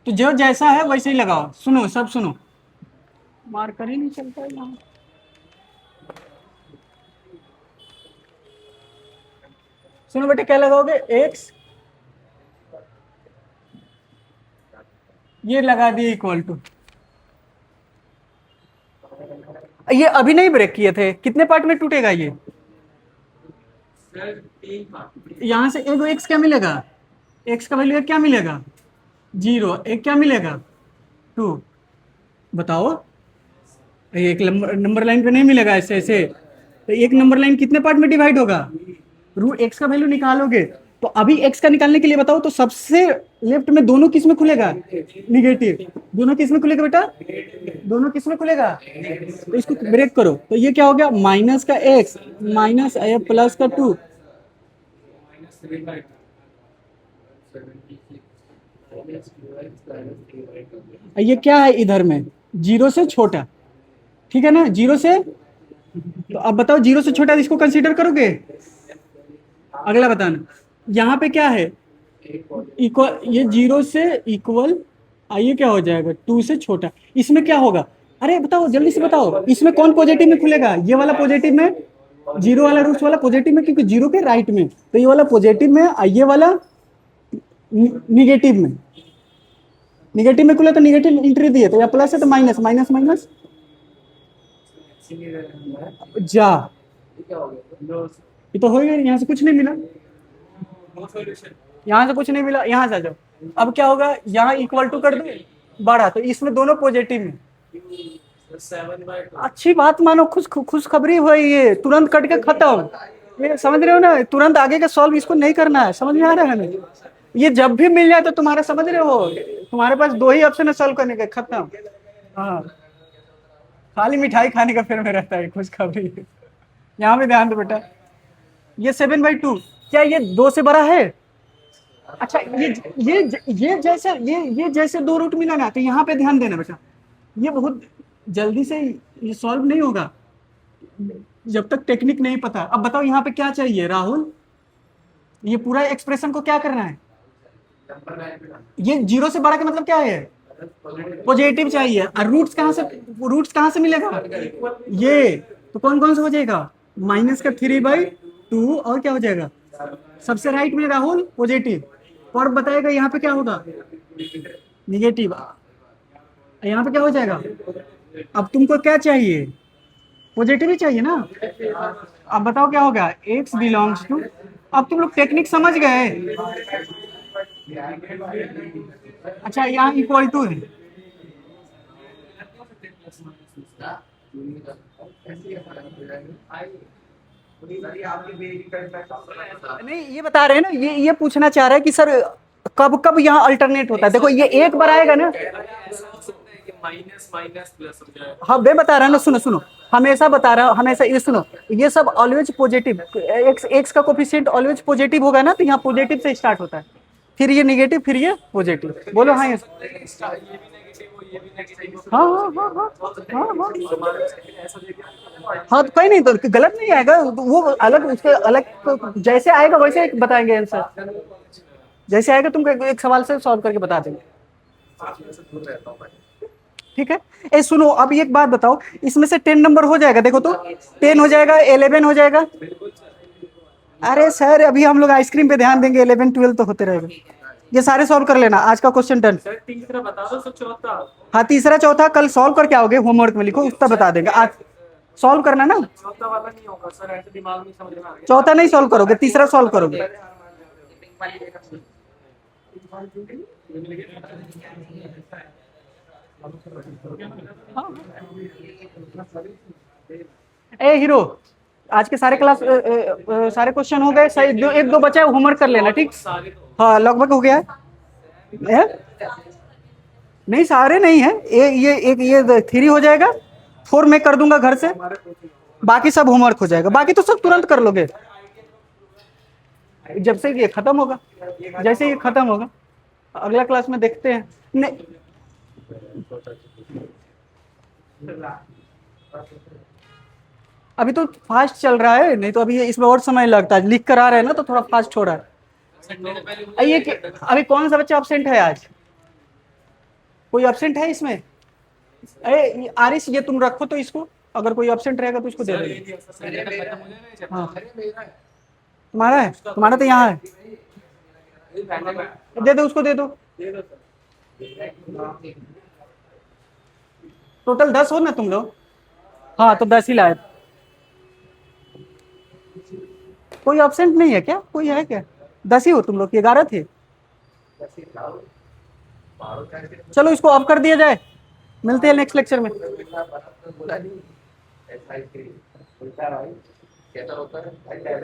तो जो जैसा है वैसे ही लगाओ, सुनो सब सुनो, मार्कर ही नहीं चलता है यहाँ, सुनो बेटे क्या लगाओगे, एक्स, ये लगा दिए इक्वल टू, ये अभी नहीं ब्रेक किए थे, कितने पार्ट में टूटेगा ये, यहां से एक एक्स क्या मिलेगा, एक्स का वैल्यू क्या मिलेगा 0, एक क्या मिलेगा 2, बताओ, एक नंबर लाइन पे नहीं मिलेगा ऐसे ऐसे, तो एक नंबर लाइन कितने पार्ट में डिवाइड होगा, रूट एक्स का वैल्यू निकालोगे, तो अभी एक्स का निकालने के लिए बताओ, तो सबसे लेफ्ट में दोनों किस में खुलेगा, निगेटिव, दोनों किस में खुलेगा बेटा, दोनों किस में खुलेगा, तो इसको ब्रेक करो, तो ये क्या हो गया, माइनस का एक्स माइनस प्लस का 2, ये क्या है इधर में, 0 से छोटा, ठीक है ना, 0 से, तो अब बताओ 0 से छोटा इसको कंसीडर करोगे, अगला बताना, यहाँ पे क्या है इक्वल, ये 0 से इक्वल, आइए क्या हो जाएगा 2 से छोटा, इसमें क्या होगा, अरे बताओ जल्दी से बताओ, इसमें कौन पॉजिटिव में खुलेगा, ये वाला पॉजिटिव में, जीरो वाला रूट्स वाला पॉजिटिव में, क्योंकि जीरो के राइट में, तो ये वाला पॉजिटिव में और ये वाला निगेटिव में। निगेटिव में खुला तो निगेटिव एंट्री दिए, तो या प्लस है तो माइनस, माइनस माइनस जा, क्या हो गया? ये तो हो गया। यहाँ से कुछ नहीं मिला, यहाँ से कुछ नहीं मिला, यहाँ से आ जाओ। अब क्या होगा, यहाँ इक्वल टू कर दो, बढ़ा, तो इसमें दोनों पॉजिटिव में। 7/2 अच्छी बात मानो, खुशखबरी हुई, ये तुरंत कट के खत्म। ये समझ रहे हो ना, तुरंत आगे का सॉल्व इसको नहीं करना है, समझ में आ रहा है ना। ये जब भी मिल जाए तो तुम्हारा, समझ रहे हो, तुम्हारे पास दो ही ऑप्शन है सॉल्व करने के, खत्म। हाँ, खाली मिठाई खाने का फिर में रहता है खुशखबरी। यहाँ पे ध्यान दो बेटा, ये 7/2 क्या ये 2 से बड़ा है? अच्छा, ये जैसे दो रूट मिला ना, तो यहाँ पे ध्यान देना बेटा, ये बहुत जल्दी से ये सॉल्व नहीं होगा जब तक टेक्निक नहीं पता। अब बताओ यहाँ पे क्या चाहिए राहुल, ये पूरा एक्सप्रेशन को क्या करना है? ये 0 से बड़ा का मतलब क्या है? पॉजिटिव चाहिए। और रूट्स कहाँ से मिलेगा? ये तो कौन कौन सा हो जाएगा? -3/2 और क्या हो जाएगा? सबसे राइट में राहुल पॉजिटिव, और बताएगा यहाँ पे क्या होगा? निगेटिव। यहाँ पे क्या हो जाएगा? अब तुमको क्या चाहिए? पॉजिटिव ही चाहिए ना। अब बताओ क्या होगा? x बिलोंग्स टू, अब तुम लोग टेक्निक समझ गए। अच्छा, यहाँ इक्वल टू है, नहीं ये बता रहे हैं ना, ये पूछना चाह रहा है कि सर कब कब यहाँ अल्टरनेट होता है। देखो ये एक बार आएगा ना, माइनस माइनस प्लस हो जाए। हाँ वे बता रहा है ना, सुनो हमेशा बता रहा हूँ, हमेशा ये सुनो, ये सब ऑलवेज पॉजिटिव, एक्स का कोफिशिएंट ऑलवेज पॉजिटिव होगा ना, तो यहाँ पॉजिटिव से स्टार्ट होता है, फिर ये निगेटिव, फिर ये पॉजिटिव। बोलो हाँ, ये हाँ हाँ हाँ हाँ हाँ हाँ हाँ, तो कोई नहीं, तो गलत नहीं आएगा, वो अलग, उसके अलग जैसे आएगा वैसे बताएंगे आंसर, जैसे आएगा तुमको एक सवाल से सॉल्व करके बता देंगे, ठीक है। ए सुनो, अब एक बात बताओ, इसमें से 10 नंबर हो जाएगा? देखो तो 10 हो जाएगा, 11 हो जाएगा। अरे सर अभी हम लोग आइसक्रीम पे ध्यान देंगे, 11 12 तो होते रहेगा। ये सारे सॉल्व कर लेना, आज का क्वेश्चन डन। तीसरा बता दो, सब चौथा। हाँ तीसरा चौथा कल सॉल्व करके आओगे, होमवर्क में लिखो, उसका बता देंगे, आज सॉल्व करना ना। चौथा वाला नहीं होगा सर, ऐसे दिमाग में समझ में आ गया। चौथा नहीं सॉल्व करोगे, तीसरा सॉल्व करोगे। ए हीरो, आज के सारे क्लास सारे क्वेश्चन हो गए सही, एक दो बचा है, होमवर्क कर लेना, ठीक। हाँ लगभग हो गया है, नहीं सारे नहीं है, ये 3 हो जाएगा, 4 मैं कर दूंगा घर से, बाकी सब होमवर्क हो जाएगा, बाकी तो सब तुरंत कर लोगे जब से ये खत्म होगा, जैसे ये खत्म होगा अगला क्लास में देखते हैं। नहीं अभी तो फास्ट चल रहा है, नहीं तो अभी इसमें और समय लगता है, लिख कर आ रहे हैं ना तो थोड़ा फास्ट हो रहा है। ये अभी कौन सा बच्चा एब्सेंट है आज? कोई एब्सेंट है इसमें? अरे आरिश ये तुम रखो तो इसको, अगर कोई एब्सेंट रहेगा तो इसको दे देंगे। हाँ तुम्हारा है, तुम्हारा तो यहाँ है, दे दो उसको, दे दो। टोटल 10 हो ना तुम लोग? हाँ तो 10 ही लाए। कोई एब्सेंट नहीं है क्या? कोई है क्या? 10 ही हो तुम लोग, 11 थे। चलो इसको ऑफ कर दिया जाए, मिलते हैं नेक्स्ट लेक्चर में। कैसा होता है